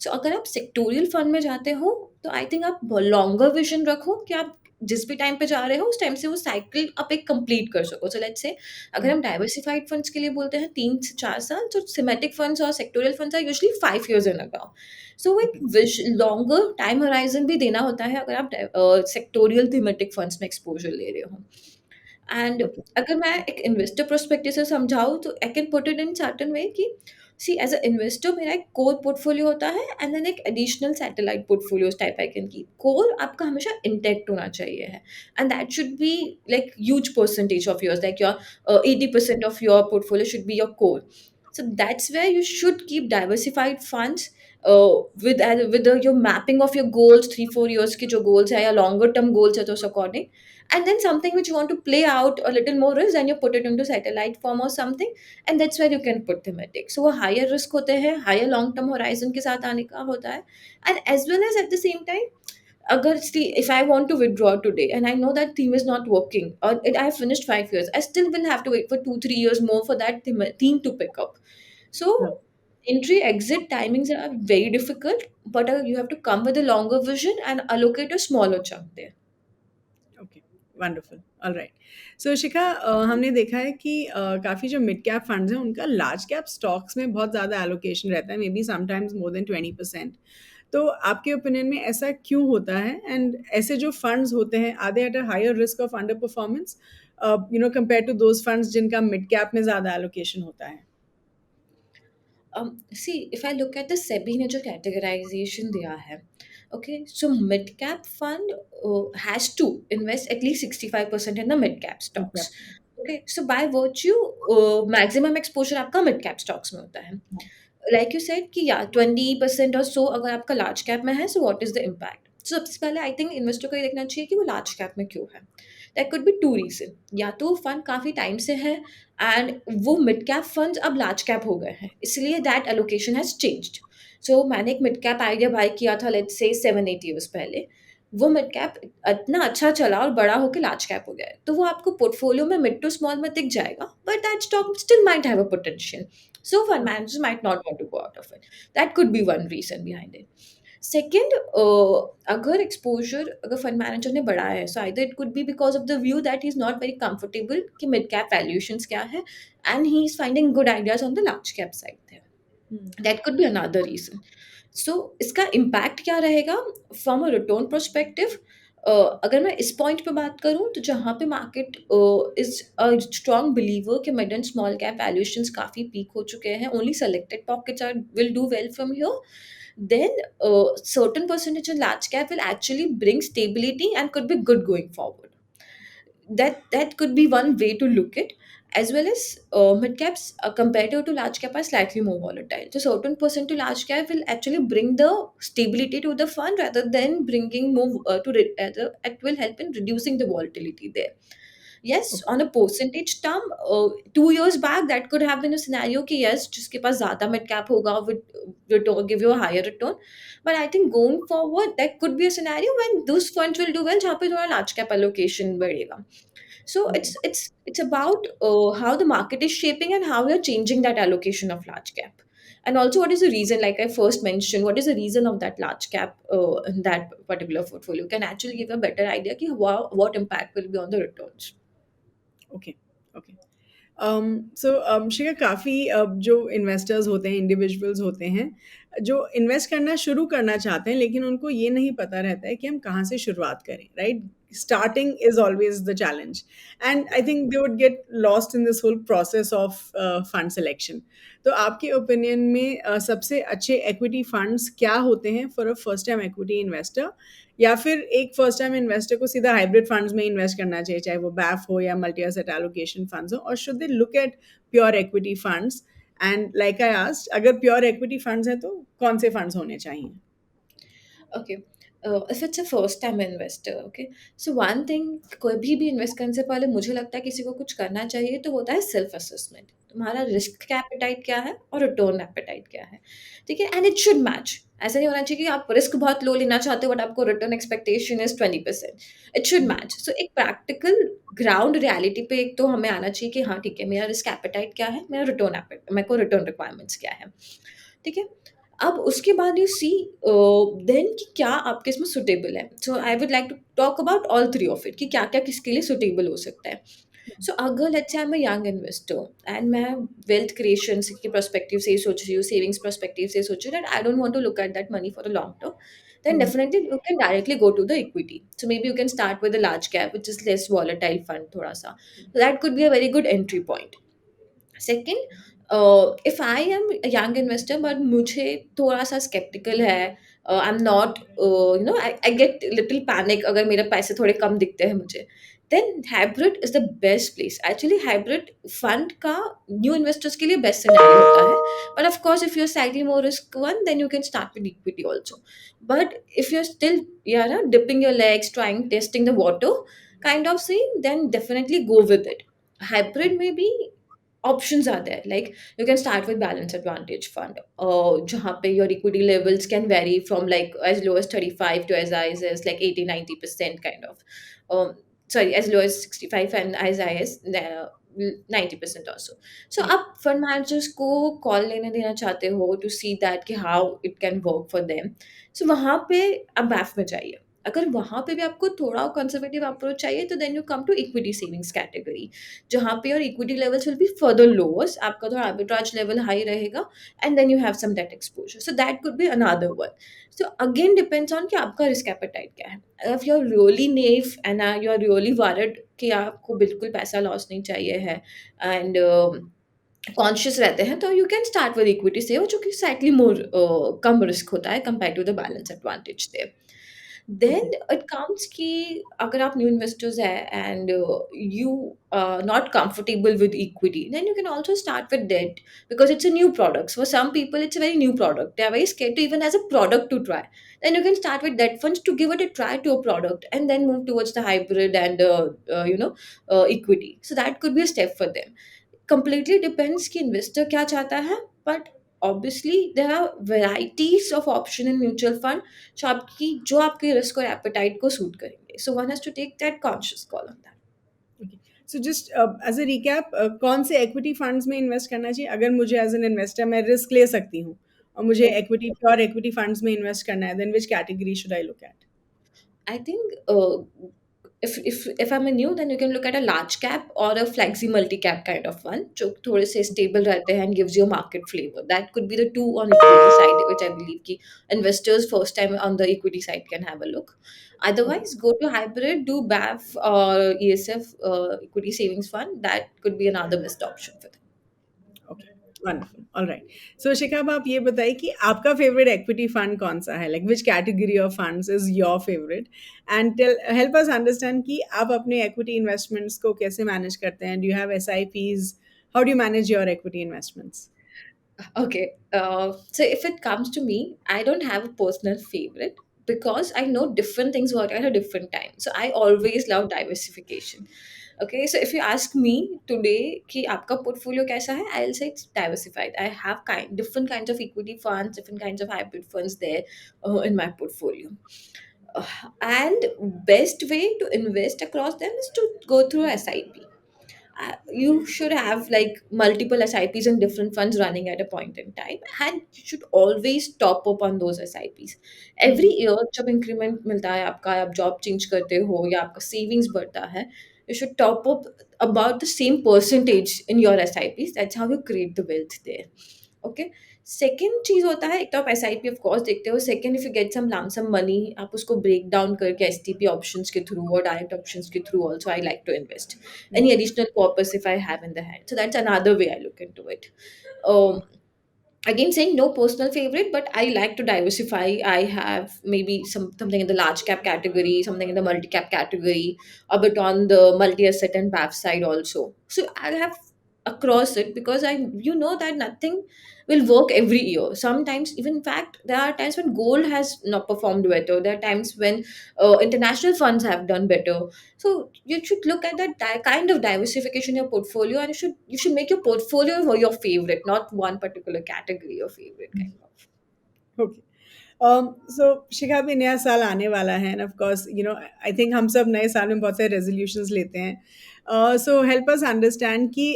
So अगर आप sectoral fund में जाते हो, तो I think आप longer vision रखो कि आप जिस भी टाइम पे जा रहे हो उस टाइम से वो साइकिल आप एक कंप्लीट कर सको. सो लेट्स से अगर हम डाइवर्सिफाइड फंड्स के लिए बोलते हैं 3 से 4 साल, तो सिमेटिक फंड्स और sectorial funds are usually 5 years in about. So वो एक Okay. लॉन्गर टाइम होराइजन भी देना होता है अगर आप सेक्टोरियल थीमेटिक फंड्स में एक्सपोजर ले रहे हो. And Okay. अगर मैं एक इन्वेस्टर पर्सपेक्टिव से समझाऊँ, तो I can put it in certain way कि सी एज अ इन्वेस्टर मेरा एक कोर पोर्टफोलियो होता है, एंड देन एक additional satellite portfolios type I can keep. Core आपका हमेशा इंटैक्ट होना चाहिए है, and that should be like huge percentage of yours, like your 80% of your portfolio should be your core. So that's where you should keep diversified funds with your mapping of your goals, 3 4 years के जो goals है या longer term goals है तो उस according, and then something which you want to play out a little more risk, then you put it into satellite form or something, and that's where you can put thematic. So वो higher risk होते हैं, higher long term horizon के साथ आने का होता है, and as well as at the same time, अगर see if I want to withdraw today and I know that theme is not working, or I have finished 5 years, I still will have to wait for 2 3 years more for that theme to pick up. So Yeah. entry exit timings are very difficult, but you have to come with a longer vision and allocate a smaller chunk there. Okay, wonderful, alright. So Shikha, हमने देखा है कि काफ़ी जो mid cap funds हैं उनका large cap stocks में बहुत ज़्यादा एलोकेशन रहता है, may be sometimes more than 20%. तो आपके ओपिनियन में ऐसा क्यों होता है, एंड ऐसे जो फंड्स होते हैं are they at a higher risk of under performance compare to those funds जिनका मिड कैप में ज़्यादा एलोकेशन होता है? See, if I look at the SEBI ने जो categorization दिया है, okay, so mid cap fund has to invest at least 65% in the mid cap mid stocks. Cap. Okay, so by virtue, maximum exposure आपका mid cap stocks में होता है. Like you said कि या 20% और सो अगर आपका लार्ज कैप में है, so what is the impact. So सबसे पहले आई थिंक इन्वेस्टर को ये देखना चाहिए कि वो लार्ज कैप में क्यों है. That could be two reason. या तो फंड काफ़ी टाइम से है एंड वो मिड कैप फंड्स अब लार्ज कैप हो गए हैं, इसलिए that allocation has changed. So मैंने एक मिड कैप आइडिया बाय किया था, लेट्स से 7 8 years पहले. वो मिड कैप इतना अच्छा चला और बड़ा होकर लार्ज कैप हो गया है, तो वो आपको पोर्टफोलियो में मिड टू स्मॉल में दिख जाएगा, but that stock still might have a potential. So fund managers might not want to go out of it. That could be one reason behind it. Second, अगर exposure अगर fund manager ने बढ़ाया है, so either it could be because of the view that he's not very comfortable कि mid cap valuations क्या है, and he's finding good ideas on the large cap side there. That could be another reason. So इसका impact क्या रहेगा from a return perspective? अगर मैं इस point पे बात करूँ, तो जहाँ पे market is a strong believer कि mid and small cap valuations काफ़ी पीक हो चुके हैं, only selected pockets are will do well from here, then certain percentage in large cap will actually bring stability and could be good going forward. That could be one way to look it, as well as mid caps compared to large cap are slightly more volatile. So certain percent to large cap will actually bring the stability to the fund rather than bringing more it will help in reducing the volatility there. Yes, Okay. on a percentage term, 2 years back, that could have been a scenario कि yes, जिसके पास ज़्यादा mid cap होगा would return, give you a higher return. But I think going forward, that could be a scenario when those funds will do well, जहाँ पे थोड़ा large cap allocation बढ़ेगा. So Okay. it's about how the market is shaping and how you're changing that allocation of large cap. And also, what is the reason? Like I first mentioned, what is the reason of that large cap in that particular portfolio? Can actually give a better idea कि what impact will be on the returns. Okay, okay. So Shikha, काफ़ी जो investors होते हैं, individuals होते हैं, जो invest करना शुरू करना चाहते हैं, लेकिन उनको ये नहीं पता रहता है कि हम कहाँ से शुरुआत करें, right? Starting is always the challenge, and I think they would get lost in this whole process of fund selection. तो आपके ओपिनियन में सबसे अच्छे इक्विटी फंड्स क्या होते हैं for a first time equity investor? या फिर एक फर्स्ट टाइम इन्वेस्टर को सीधा हाइब्रिड फंड्स में इन्वेस्ट करना चाहिए, चाहे वो बैफ हो या मल्टी एसेट एलोकेशन फंड्स हो, और should they look at pure equity funds? And like I asked, अगर प्योर इक्विटी फंड्स हैं तो कौन से फंड्स होने चाहिए? Okay. If it's a first time investor, okay, so one thing, कोई भी इन्वेस्ट करने से पहले मुझे लगता है किसी को कुछ करना चाहिए तो होता है सेल्फ असेसमेंट। तुम्हारा रिस्क का एपेटाइट क्या है और रिटर्न एपेटाइट क्या है, ठीक है? And it should match. ऐसा नहीं होना चाहिए कि आप रिस्क बहुत लो लेना चाहते हो बट आपको return expectation is 20%। It should match. So एक प्रैक्टिकल ग्राउंड रियलिटी पे एक तो हमें आना चाहिए कि हाँ ठीक है, मेरा रिस्क एपेटाइट क्या है, मेरा रिटर्न मेरे को रिटर्न रिक्वायरमेंट्स क्या है, ठीक है? अब उसके बाद यू सी देन कि क्या आपके इसमें सुटेबल है। So I would like to talk about all three of it कि क्या-क्या किसके लिए सुटेबल हो सकता है। सो अगर let's say I am a young investor and मैं वेल्थ क्रिएशन के पर्सपेक्टिव से ही सोच रही हूँ, सेविंग्स पर्सपेक्टिव से सोच रही हूँ that I don't want to look at that money for a long term, then definitely you can directly go to the equity. So maybe you can start with a large cap, which is less volatile fund thoda sa. So that could be a very good entry point. Second, if I am a young investor but मुझे थोड़ा सा skeptical है, I'm not, I get little panic अगर मेरे पैसे थोड़े कम दिखते हैं मुझे, then hybrid is the best place. Actually, hybrid fund का new investors के लिए best scenario होता है. But of course, if you're slightly more risk one, then you can start with equity also. But if you're still, yeah, dipping your legs, trying, testing the water, kind of thing, then definitely go with it. Hybrid may be options are there. Like you can start with balance advantage fund, जहाँ पे your equity levels can vary from like as low as 35 to as high as like 80-90% kind of. Sorry, as low as 65 and as high as 90% also. So आप fund managers को call लेने देना चाहते हो to see that कि how it can work for them. So वहाँ पे आप BAF में जाइए। अगर वहाँ पे भी आपको थोड़ा कंजर्वेटिव अप्रोच चाहिए तो then you come to equity savings category, जहाँ पे your equity levels will be further lowers, आपका थोड़ा आर्बिट्राज लेवल हाई रहेगा and then you have some debt exposure, so that could be another one. So again depends on कि आपका risk appetite क्या है। If you are really naive and you are really worried कि आपको बिल्कुल पैसा loss नहीं चाहिए है एंड कॉन्शियस रहते हैं, तो you can start with equity save जो कि स्लाइटली मोर कम रिस्क होता है compare to the balance advantage there. Okay. Then it comes कि अगर आप न्यू इन्वेस्टर्स हैं and you are not comfortable with equity, then you can also start with debt because it's a new product. For some people, it's a very new product. They are very scared to even as a product to try. Then you can start with debt funds to give it a try to a product and then move towards the hybrid and equity. So that could be a step for them. Completely depends कि investor क्या चाहता है, but obviously there are varieties of option in mutual fund जो आपके risk और apatite को suit करेंगे। So one has to take that conscious call on that. Okay. So just as a recap, कौन से इक्विटी फंड्स में invest करना चाहिए? अगर मुझे एज एन इन्वेस्टर मैं रिस्क ले सकती हूँ और मुझे इक्विटी, प्योर इक्विटी फंड्स में इन्वेस्ट करना है, then which category should I look at? I think if I'm a new, then you can look at a large cap or a flexi multi cap kind of one, जो थोड़े से stable रहते हैं and gives you a market flavor. That could be the two on equity side, which I believe कि investors first time on the equity side can have a look. Otherwise, go to hybrid, do BAF or ESF, equity savings fund. That could be another best option for them. Okay, wonderful, alright. So Shikha, अब आप ये बताइए कि आपका favourite equity fund कौन सा है? Like which category of funds is your favourite? And tell, help us understand कि आप अपने इक्विटी इन्वेस्टमेंट्स को कैसे मैनेज करते हैं? Do you have SIPs? How do you manage your equity investments? Okay, so if it comes to me, I don't have a personal favorite because I know different things work at a different time. So I always love diversification. Okay, so if you ask me today कि आपका portfolio कैसा है, I'll say it's diversified. I have different kinds of equity funds, different kinds of hybrid funds there in my portfolio. And best way to invest across them is to go through SIP. You should have like multiple SIPs and different funds running at a point in time, and you should always top up on those SIPs. Every year जब increment मिलता है आपका, आप job change करते हो या आपका savings बढ़ता है, you should top up about the same percentage in your SIPs. That's how you create the wealth there. Okay. Second चीज़ होता है, एक तो आप एसआईपी ऑफ कोर्स देखते हो, second if you get some lump sum money आप उसको ब्रेक डाउन करके एसटीपी ऑप्शंस के थ्रू और डायरेक्ट ऑप्शंस के through also I like to invest any additional purpose if I have in the hand. So that's another way I look into it. Um, Again, saying no personal favorite, but I like to diversify. I have maybe something in the large cap category, something in the multi cap category, a bit on the multi asset and PAF side also. So I have across it because I that nothing will work every year. Sometimes, even in fact, there are times when gold has not performed better. There are times when international funds have done better. So you should look at that kind of diversification in your portfolio, and you should make your portfolio your favorite, not one particular category your favorite kind of. Okay so Shikha भी नया साल आने वाला है and of course I think हम सब नए साल में बहुत सारे रेजोल्यूशंस लेते हैं सो हेल्प अस अंडरस्टैंड कि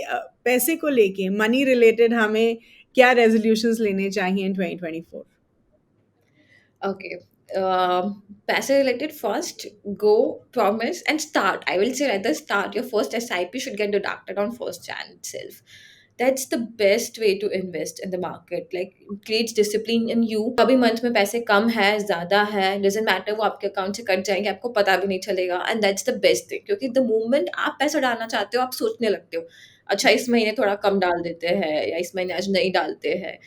पैसे को लेके मनी रिलेटेड हमें क्या रेजोल्यूशंस लेने चाहिए इन 2024. Okay. Passive related first, go promise and start. I will say rather start. Your first SIP should get deducted on 1st Jan itself. That's the best way to invest in the market. Like it creates discipline in you. कभी month में पैसे कम है ज़्यादा है doesn't matter, वो आपके account से cut जाएंगे, आपको पता भी नहीं चलेगा. And that's the best thing, क्योंकि the moment आप पैसा डालना चाहते हो आप सोचने लगते हो, अच्छा इस महीने थोड़ा कम डाल देते हैं या इस महीने आज नहीं डालते हैं.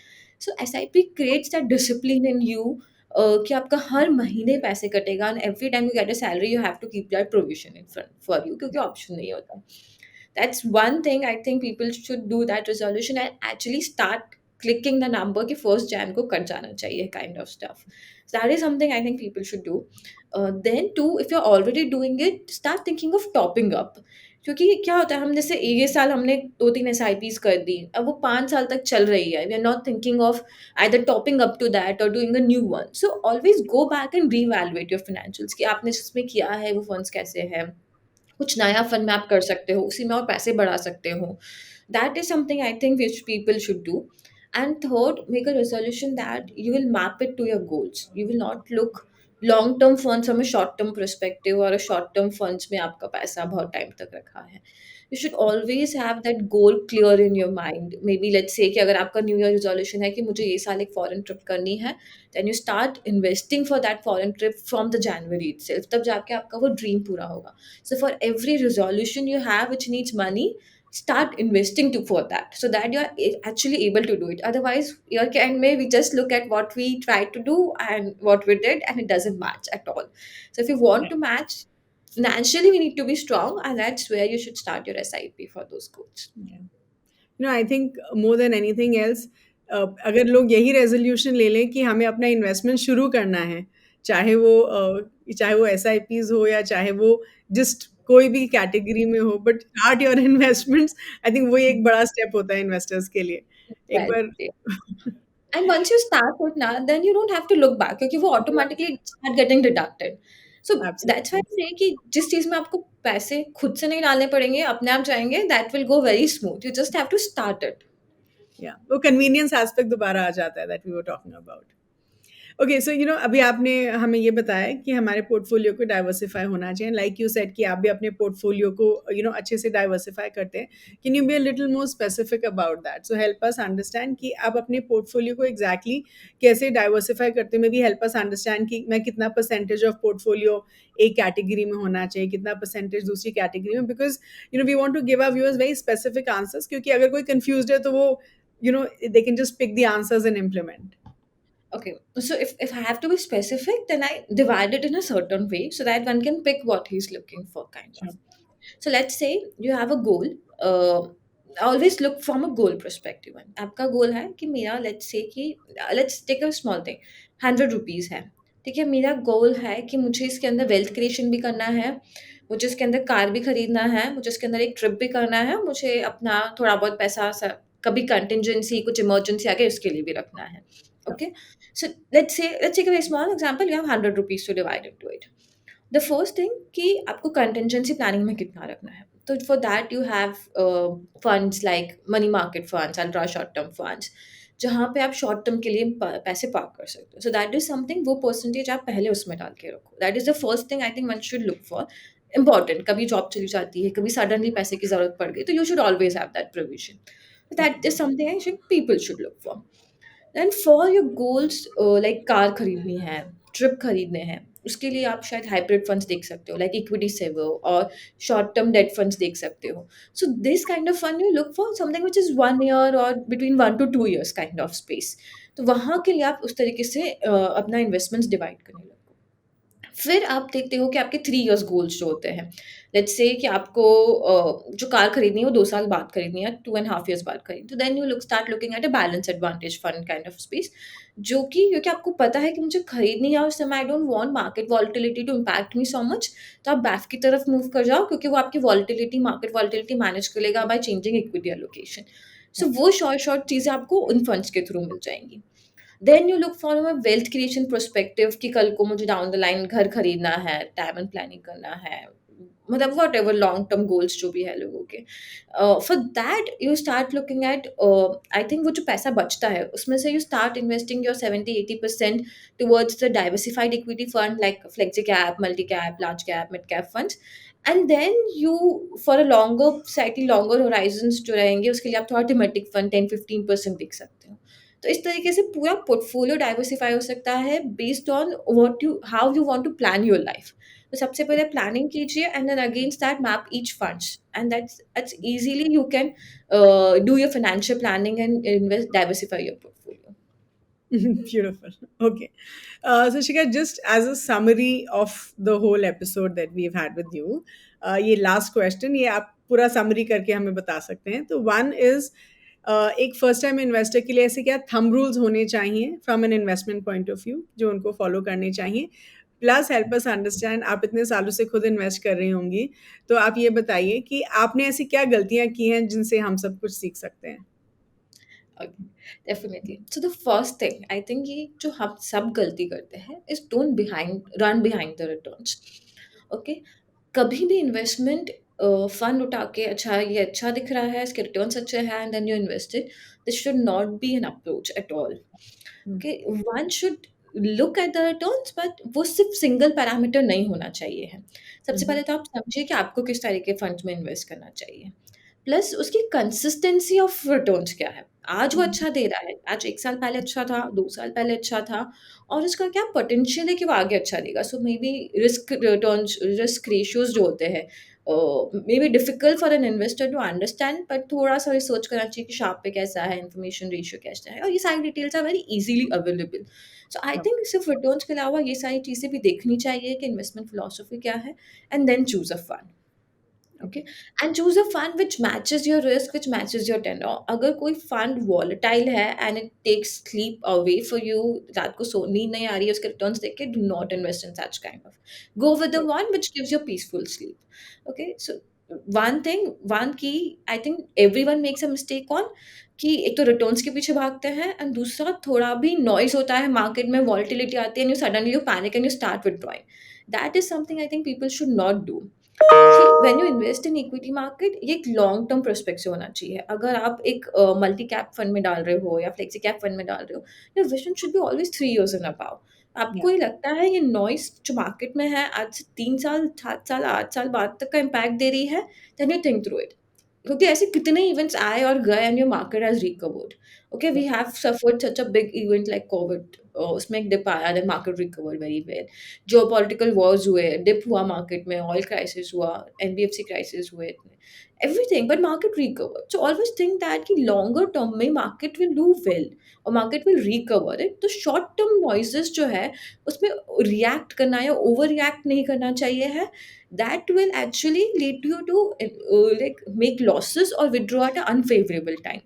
So SIP creates that discipline in you कि आपका हर महीने पैसे कटेगा and every time you get a salary you have to keep that provision in front for you, क्योंकि ऑप्शन नहीं होता. That's one thing I think people should do that resolution and actually start clicking the number कि 1st Jan को cut जाना चाहिए kind of stuff. That is something I think people should do. Then two, if you are already doing it, start thinking of topping up. क्योंकि क्या होता है, हम जैसे ये साल हमने 2-3 एसआईपीज कर दी, अब वो 5 साल तक चल रही है. We are not thinking of either topping up to that or doing a new one. So always go back and reevaluate your financials कि आपने जिसमें किया है वो फंड्स कैसे हैं, कुछ नया फंड में आप कर सकते हो, उसी में और पैसे बढ़ा सकते हो. That is something I think which people should do. And third, make a resolution that you will map it to your goals. You will not look long term funds from a short term perspective or a short term funds में आपका पैसा बहुत time तक रखा है. You should always have that goal clear in your mind. Maybe let's say कि अगर आपका न्यू ईयर रिजोल्यूशन है कि मुझे ये साल एक फॉरेन ट्रिप करनी है, then you start investing for that foreign trip from the January itself. तब जाके आपका वो ड्रीम पूरा होगा. So for every resolution you have which needs money, start investing for that, so that you're actually able to do it. Otherwise, year end may we just look at what we tried to do and what we did, and it doesn't match at all. So if you want to match financially, we need to be strong, and that's where you should start your SIP for those goals. I think more than anything else अगर लोग यही resolution ले लें कि हमें अपना investment शुरू करना है, चाहे वो एसआईपीज हो या चाहे वो जस्ट कोई भी कैटेगरी में हो, but start your investments. I think वही एक बड़ा स्टेप होता है इन्वेस्टर्स के लिए. एक बार Exactly. And once you start it now, then you don't have to look back, क्योंकि वो automatically start getting deducted. So that's why I say कि जिस चीज़ में आपको पैसे खुद से नहीं डालने पड़ेंगे, अपने आप जाएंगे, that will go very smooth. You just have to start it. या वो कन्वीनियंस एस्पेक्ट दोबारा आ जाता है that we were talking about. Okay, so अभी आपने हमें ये बताया कि हमारे पोर्टफोलियो को डाइवर्सिफाई होना चाहिए. लाइक यू सेड कि आप भी अपने पोर्टफोलियो को अच्छे से डाइवर्सिफाई करते हैं. Can you be a little more specific about that? So help us understand कि आप अपने पोर्टफोलियो को एग्जैक्टली कैसे डाइवर्सिफाई करते हैं. May be help us understand कि मैं कितना परसेंटेज ऑफ पोर्टफोलियो एक कैटेगरी में होना चाहिए, कितना परसेंटेज दूसरी कैटेगरी में, because we want to give our viewers very specific answers. क्योंकि अगर कोई कन्फ्यूज्ड है तो वो they can just pick the answers and implement. Okay, so if I have to be specific, then I divide it in a certain way so that one can pick what he's looking for, kind of. So let's say you have a goal. Always look from a goal perspective. आपका गोल है कि मेरा let's say कि let's take a small thing, 100 rupees है. ठीक है, मेरा गोल है कि मुझे इसके अंदर वेल्थ क्रिएशन भी करना है, मुझे इसके अंदर कार भी खरीदना है, मुझे इसके अंदर एक ट्रिप भी करना है, मुझे अपना थोड़ा बहुत पैसा कभी कंटिजेंसी कुछ इमरजेंसी आ गई उसके लिए भी रखना है। Okay, so let's take a very small example, you have 100 rupees to divide into it. The first thing कि आपको कंटिजेंसी प्लानिंग में कितना रखना है, तो for that you have funds like money market funds, ultra short term funds, जहाँ पे आप शॉर्ट टर्म के लिए पैसे पार्क कर सकते हो। सो दैट इज समथिंग, वो परसेंटेज आप पहले उसमें डाल के रखो। That is the first thing I think one should look for. Important, कभी जॉब चली जाती है, कभी सडनली पैसे की जरूरत पड़ गई, तो you should always have that provision. That is something I should people should look for. Then for your goals, like car खरीदनी है, ट्रिप खरीदने हैं, उसके लिए आप शायद हाइब्रिड फंड्स देख सकते हो, लाइक इक्विटी सेवर और शॉर्ट टर्म डेट फंड्स देख सकते हो। So this kind of fund you look for something which is 1 year और between 1 to 2 years kind of space. तो वहाँ के लिए आप उस तरीके से अपना इन्वेस्टमेंट्स डिवाइड करने लगो। फिर आप देखते हो कि आपके 3 इयर्स गोल्स जो होते हैं, लेट्स से कि आपको जो कार खरीदनी है वो 2 साल बाद खरीदनी है, 2.5 years बाद खरीदनी, तो then you start looking at a balance advantage fund kind of space, जो कि क्योंकि आपको पता है कि मुझे खरीदनी है उस समय, I don't want market volatility to impact me so much, तो आप बैफ की तरफ मूव कर जाओ, क्योंकि वो आपकी वॉलिटिलिटी, मार्केट वॉलिटिलिटी मैनेज कर लेगा बाय चेंजिंग इक्विटी एलोकेशन। सो वो शॉर्ट शॉर्ट चीज़ें आपको उन फंड्स के थ्रू मिल जाएंगी। Then you look for a wealth creation perspective कि कल को मुझे डाउन द लाइन घर खरीदना है, रिटायरमेंट प्लानिंग करना है, मतलब whatever long term goals जो भी है लोगों के। For that you start looking at, I think वो जो पैसा बचता है उसमें से you start investing your 70-80% towards the diversified equity fund like flexi cap, multi cap, large cap, mid cap funds. And then you for a longer, slightly longer horizons जो रहेंगे उसके लिए आप थोड़ा थीमेटिक फंड 10-15% देख सकते हो। तो इस तरीके से पूरा पोर्टफोलियो डाइवर्सिफाई हो सकता है based on what you, how you want to plan your life. तो सबसे पहले प्लानिंग कीजिए and then against that map each funds, and that's easily you can do your financial planning and invest diversify your portfolio. Beautiful. Okay. So, Shika, just as a summary of the whole episode that we've had with you, ये last question, ये आप पूरा summary करके हमें बता सकते हैं। तो one is, एक फर्स्ट टाइम इन्वेस्टर के लिए ऐसे क्या थंब रूल्स होने चाहिए from an investment point of view जो उनको फॉलो करने चाहिए, प्लस हेल्प अस अंडरस्टैंड, आप इतने सालों से खुद इन्वेस्ट कर रही होंगी, तो आप ये बताइए कि आपने ऐसी क्या गलतियां की हैं जिनसे हम सब कुछ सीख सकते हैं। Definitely. So the first thing I think, ये जो हम सब गलती करते हैं is don't behind run behind the returns. Okay, कभी भी इन्वेस्टमेंट फंड उठा के अच्छा ये अच्छा दिख रहा है, इसके रिटर्न्स अच्छे हैं and then you invested, this should not be an approach at all. Okay, one should look at the returns, but वो सिर्फ सिंगल पैरामीटर नहीं होना चाहिए है। सबसे पहले तो आप समझिए कि आपको किस तरह के फंड्स में इन्वेस्ट करना चाहिए, प्लस उसकी कंसिस्टेंसी ऑफ रिटर्न्स क्या है। आज वो अच्छा दे रहा है, आज 1 साल पहले अच्छा था, 2 साल पहले अच्छा था, और उसका क्या पोटेंशियल है कि वो आगे अच्छा देगा। So may be risk returns, risk ratios जो होते हैं, मे be difficult for an investor to understand, but थोड़ा-सा रिसर्च करना चाहिए कि शार्प पे कैसा है, इन्फॉर्मेशन रेशियो कैसा है, और ये सारी details are very easily available. So I think सिर्फ रिटर्न्स के अलावा ये सारी चीज़ें भी देखनी चाहिए कि इन्वेस्टमेंट फिलॉसफी क्या है, and then choose a fund. Okay, and choose a fund which matches your risk, which matches your tenure. अगर कोई फंड वॉलेटाइल है and it takes sleep away for you, रात को सो नींद नहीं आ रही है उसके रिटर्न्स देख के, do not invest in such kind of, go with the one which gives you peaceful sleep. Okay, so one thing, one key I think everyone makes a mistake on, कि एक तो रिटर्न्स के पीछे भागते हैं, and दूसरा थोड़ा भी नॉइज होता है मार्केट में, वॉलिटिलिटी आती है and you suddenly you panic and you start withdrawing. That is something I think people should not do. When you invest in equity market, ये एक लॉन्ग टर्म पर्सपेक्टिव से होना चाहिए। अगर आप एक मल्टी कैप फंड में डाल रहे हो या फ्लेक्सी कैप फंड में डाल रहे हो, your vision should be always 3 years and above. Yeah. आपको ये लगता है ये नॉइस जो मार्केट में है आज से 3 साल, 7 साल, 8 साल बाद तक का इम्पैक्ट दे रही है, then you think through it, क्योंकि ऐसे कितने इवेंट्स आए और गए and your market has recovered. Okay, we have suffered such a big event like covid, उसमें एक डिप आया, then market recovered very well. Geopolitical wars हुए, डिप हुआ मार्केट में, ऑयल क्राइसिस हुआ, एनबीएफसी क्राइसिस हुए, everything, but market recovered. So always think that कि longer term में मार्केट विल डू वेल और मार्केट विल रिकवर इट। तो short term noises जो है उसमें रिएक्ट करना या ओवर रिएक्ट नहीं करना चाहिए है। that will actually lead you to like make losses or withdraw at an unfavorable time.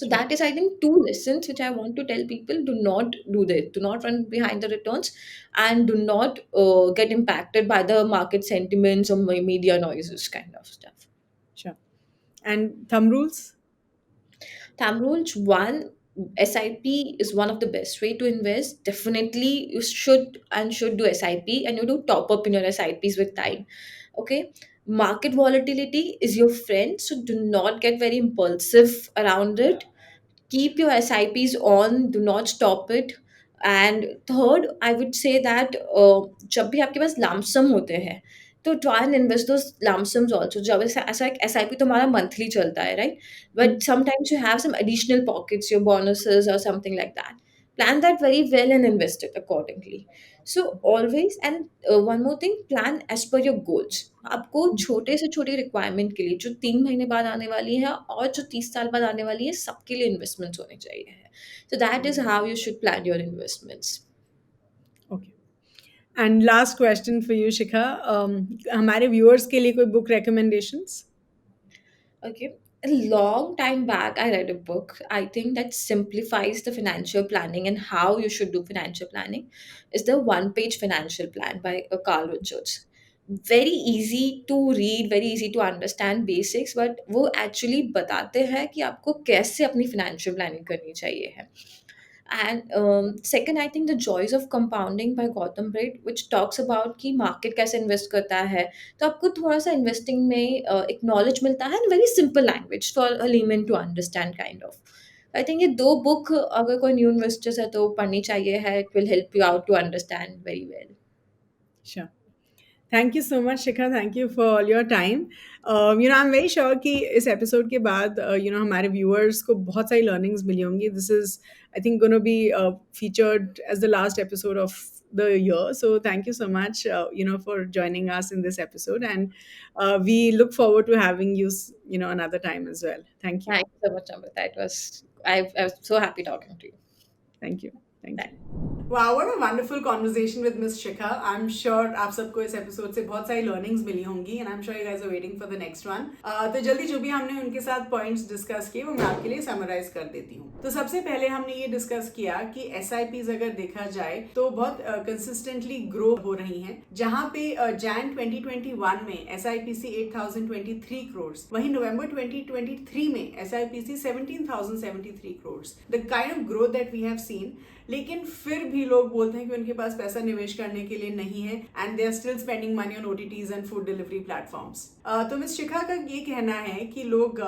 So Sure. that is, I think, two lessons which I want to tell people: do not do this, do not run behind the returns, and do not get impacted by the market sentiments or media noises kind of stuff. Sure. And thumb rules? Tamrulj, one, SIP is one of the best way to invest. Definitely, you should do SIP, and you do top up in your SIPs with time. Okay, market volatility is your friend, so do not get very impulsive around it. Keep your SIPs on, do not stop it. And third, I would say that जब भी आपके पास lump sum होते हैं, तो try and invest those lump sums also. जब ऐसा एक SIP तो हमारा मंथली चलता है, right? But sometimes you have some additional pockets, your bonuses or something like that. Plan that very well and invest it accordingly. So always, and one more thing, plan as per your goals. आपको छोटे से छोटी requirement के लिए जो 3 महीने बाद आने वाली है और जो 30 साल बाद आने वाली है, सबके लिए इन्वेस्टमेंट्स होने चाहिए है. So that is how you should plan your investments. Okay. And last question for you, Shikha. हमारे viewers के लिए कोई book recommendations? Okay. A long time back, I read a book. I think that simplifies the financial planning and how you should do financial planning. Is the One Page Financial Plan by Carl Richards. Very easy to read, very easy to understand basics, but वो actually बताते हैं कि आपको कैसे अपनी financial planning करनी चाहिए है. And second, I think The Joys of Compounding by Gautam Braid, which talks about कि market कैसे invest करता है, तो आपको थोड़ा सा इन्वेस्टिंग में एक नॉलेज मिलता है, very simple language for a layman to understand kind of. I think ये दो बुक अगर कोई न्यू इन्वेस्टर्स है तो पढ़नी चाहिए है. It will help you out to understand very well. Sure. Thank you so much, Shikha. Thank you for all your time. I'm very sure कि इस episode के बाद हमारे viewers को बहुत सारी learnings मिली होंगी. This is, I think, going to be featured as the last episode of the year. So thank you so much, for joining us in this episode, and we look forward to having you, another time as well. Thank you. Thank you so much, Amrita. I was so happy talking to you. Thank you. Thank you. Wow, what a wonderful conversation with Miss Shikha. I'm sure आप सबको इस episode से बहुत सारी learnings मिली होंगी and I'm sure you guys are waiting for the next one. तो जल्दी जो भी हमने उनके साथ points discuss किए वो मैं आपके लिए summarize कर देती हूँ. तो सबसे पहले हमने ये discuss किया कि SIPs अगर देखा जाए तो बहुत consistently grow हो रही हैं. जहाँ पे Jan 2021 में SIPC 8,023 crores, वहीं November 2023 में SIPC 17,073 crores. The kind of growth that we have seen, लेकिन फिर भी लोग बोलते हैं कि उनके पास पैसा निवेश करने के लिए नहीं है and they are still spending money on OTTs and food delivery platforms. तो मिस शिखा का ये कहना है कि लोग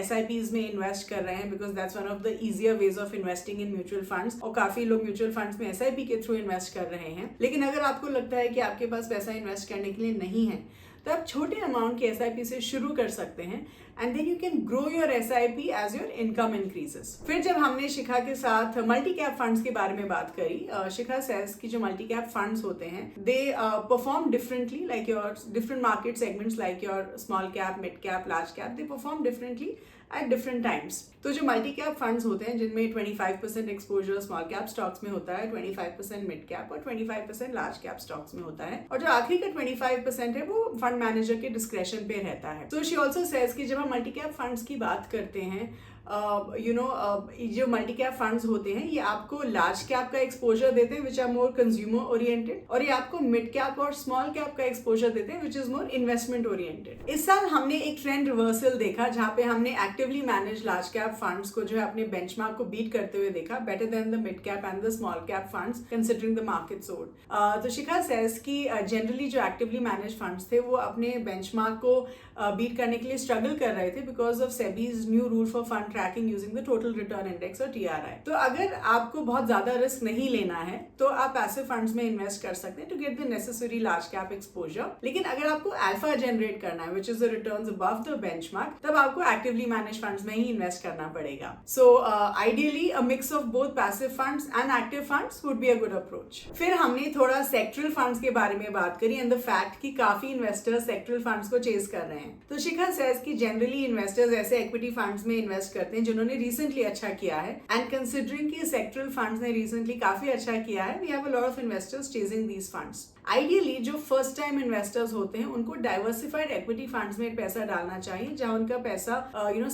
SIPs में इन्वेस्ट कर रहे हैं because that's one of the easier ways of investing in mutual funds, और काफी लोग म्यूचुअल फंड्स में SIP के थ्रू इन्वेस्ट कर रहे हैं. लेकिन अगर आपको लगता है कि आपके पास पैसा इन्वेस्ट करने के लिए नहीं है तो आप छोटे अमाउंट के SIP से शुरू कर सकते हैं and then you can grow your SIP as your income increases. फिर जब हमने शिखा के साथ मल्टी कैप फंड्स के बारे में बात करी, शिखा सेज कि जो मल्टी कैप फंड्स होते हैं they perform differently like your different market segments like your small cap, mid cap, large cap, they perform differently at different times. तो जो मल्टी कैप फंड्स होते हैं जिनमें 25% एक्सपोजर स्मॉल कैप स्टॉक्स में होता है, 25% मिड कैप और 25% large cap stocks में होता है, और जो आखिरी का 25% है वो फंड मैनेजर के डिस्क्रेशन पे रहता है. तो शी ऑल्सो सेज कि जब हम मल्टी कैप फंड्स की बात करते हैं, जो मल्टी कैप फंड्स होते हैं ये आपको लार्ज कैप का एक्सपोजर देते हैं which are more consumer oriented, और ये आपको मिड कैप और स्मॉल कैप का एक्सपोजर देते हैं which is more investment oriented. इस साल हमने एक ट्रेंड रिवर्सल देखा जहां पे हमने actively manage large cap funds को जो है अपने बेंचमार्क को बीट करते हुए देखा, better than the mid cap and the small cap funds considering the market sold. तो शिखा सेज कि जनरली जो एक्टिवली मैनेज फंड्स थे वो अपने बेंचमार्क को बीट करने के लिए स्ट्रगल कर रहे थे because of SEBI's new rule for fund tracking using the total return index और TRI. तो अगर आपको बहुत ज्यादा रिस्क नहीं लेना है तो आप पैसिव फंड्स में इन्वेस्ट कर सकते हैं to get the necessary large cap exposure. लेकिन अगर आपको अल्फा जनरेट करना है which is the returns above the benchmark, तब आपको एक्टिवली मैनेज फंड्स में ही इन्वेस्ट करना पड़ेगा. So ideally a mix of both passive funds and active funds would be a good approach. फिर हमने थोड़ा सेक्टरल फंड्स के बारे में बात करी एंड द फैक्ट कि काफी इन्वेस्टर्स सेक्टरल फंड्स को चेज कर रहे हैं. तो शिखा सेज कि जनरली इन्वेस्टर्स ऐसे इक्विटी फंड्स में इन्वेस्ट करते हैं जिन्होंने रिसेंटली अच्छा किया है, एंड कंसिडरिंग कि सेक्टरल फंड्स ने रिसेंटली काफी अच्छा किया है, we have a lot of investors chasing these funds. Ideally जो फर्स्ट टाइम इन्वेस्टर्स होते हैं उनको डाइवर्सिफाइड इक्विटी फंड्स में पैसा डालना चाहिए जहां उनका पैसा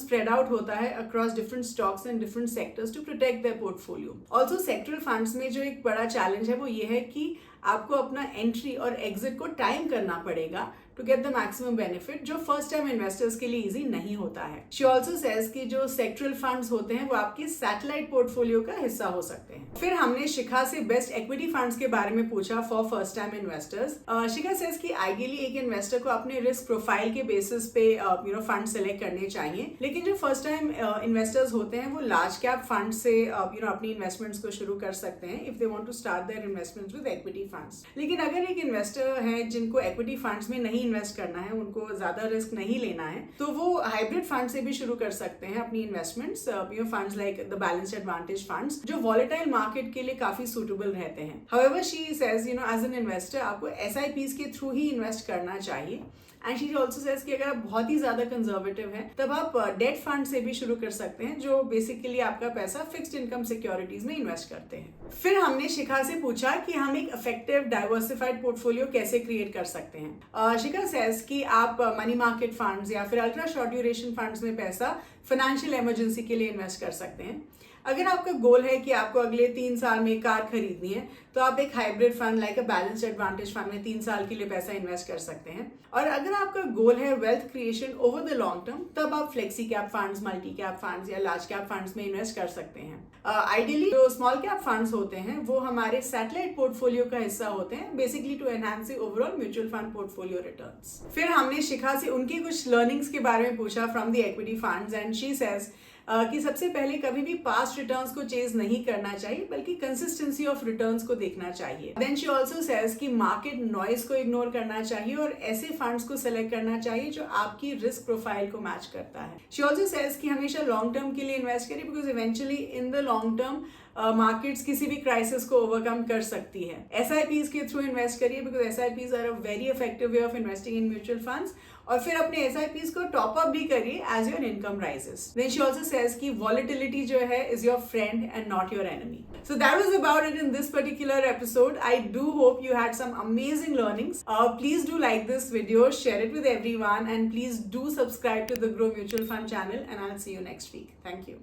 स्प्रेड आउट होता है across different stocks and different sectors to protect their portfolio. Also sectoral funds में जो एक बड़ा चैलेंज है वो ये है कि आपको अपना एंट्री और एग्जिट को टाइम करना पड़ेगा to get the maximum benefit, जो फर्स्ट टाइम इन्वेस्टर्स के लिए इजी नहीं होता है। शी ऑल्सो सेज कि जो सेक्टरल फंड्स होते हैं वो आपके सैटेलाइट पोर्टफोलियो का हिस्सा हो सकते हैं। फिर हमने शिखा से बेस्ट इक्विटी फंड्स के बारे में पूछा for first time investors. Shikha says कि आइडियली एक इन्वेस्टर को अपने रिस्क प्रोफाइल के बेसिस पे फंड सेलेक्ट करने चाहिए, लेकिन जो फर्स्ट टाइम इन्वेस्टर्स होते हैं वो लार्ज कैप फंड से अपनी इन्वेस्टमेंट्स को शुरू कर सकते हैं if they want to start their investments with equity funds. लेकिन अगर एक इन्वेस्टर है जिनको इक्विटी फंड्स में नहीं इन्वेस्ट करना है, उनको ज्यादा रिस्क नहीं लेना है, तो वो हाइब्रिड फंड से भी शुरू कर सकते हैं अपनी investments. Funds like the balanced advantage funds जो वॉलेटाइल मार्केट के लिए काफी सूटेबल रहते हैं। However she says as an investor आपको SIPs के थ्रू ही इन्वेस्ट करना चाहिए। एंड शी ऑल्सो सेज कि अगर आप बहुत ही ज्यादा कंजर्वेटिव हैं तब आप डेट फंड से भी शुरू कर सकते हैं, जो बेसिकली आपका पैसा फिक्स्ड इनकम सिक्योरिटीज में इन्वेस्ट करते हैं। फिर हमने शिखा से पूछा कि हम एक इफेक्टिव डाइवर्सिफाइड पोर्टफोलियो कैसे क्रिएट कर सकते हैं। शिखा सेज कि आप मनी मार्केट फंड्स या फिर अल्ट्रा शॉर्ट ड्यूरेशन फंड्स में पैसा फाइनेंशियल इमरजेंसी के लिए इन्वेस्ट कर सकते हैं। अगर आपका गोल है कि आपको अगले 3 साल में कार खरीदनी है, तो आप एक hybrid fund like a balanced advantage fund में 3 साल के लिए पैसा इन्वेस्ट कर सकते हैं। और अगर आपका गोल है wealth creation over the long term, तब आप flexi cap funds, multi cap funds या लार्ज कैप फंड्स में इन्वेस्ट कर सकते हैं। आइडियली जो स्मॉल कैप फंड्स होते हैं वो हमारे सैटेलाइट पोर्टफोलियो का हिस्सा होते हैं, basically to enhance the overall mutual fund portfolio returns. फिर हमने शिखा से उनकी कुछ लर्निंग्स के बारे में पूछा from the equity funds and she says कि सबसे पहले कभी भी पास्ट रिटर्न्स को चेज नहीं करना चाहिए, बल्कि कंसिस्टेंसी ऑफ रिटर्न्स को देखना चाहिए। देन शी ऑल्सो सेज कि मार्केट नॉइज को इग्नोर करना चाहिए और ऐसे फंड्स को सेलेक्ट करना चाहिए जो आपकी रिस्क प्रोफाइल को मैच करता है। शी ऑल्सो सेज कि हमेशा लॉन्ग टर्म के लिए इन्वेस्ट करिए, because eventually in the long term markets किसी भी क्राइसिस को ओवरकम कर सकती है। SIPs के थ्रू इन्वेस्ट करिए, because SIPs are a very effective way of investing in mutual funds. और फिर अपने SIPs को टॉप अप भी करिए as your income rises. Then she also says कि वॉलेटिलिटी जो है is your friend and not your enemy. So that was about it in this particular episode. I do hope you had some amazing learnings. Please do like this video, share it with everyone, and please do subscribe to the Grow Mutual Fund channel, and I'll see you next week. Thank you.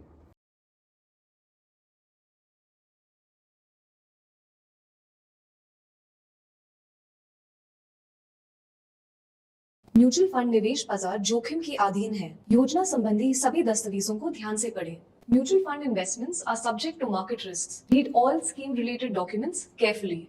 Mutual fund निवेश बाजार जोखिम के अधीन है। योजना संबंधी सभी दस्तावेजों को ध्यान से पढ़ें। Mutual fund investments are subject to market risks. Read all scheme related documents carefully.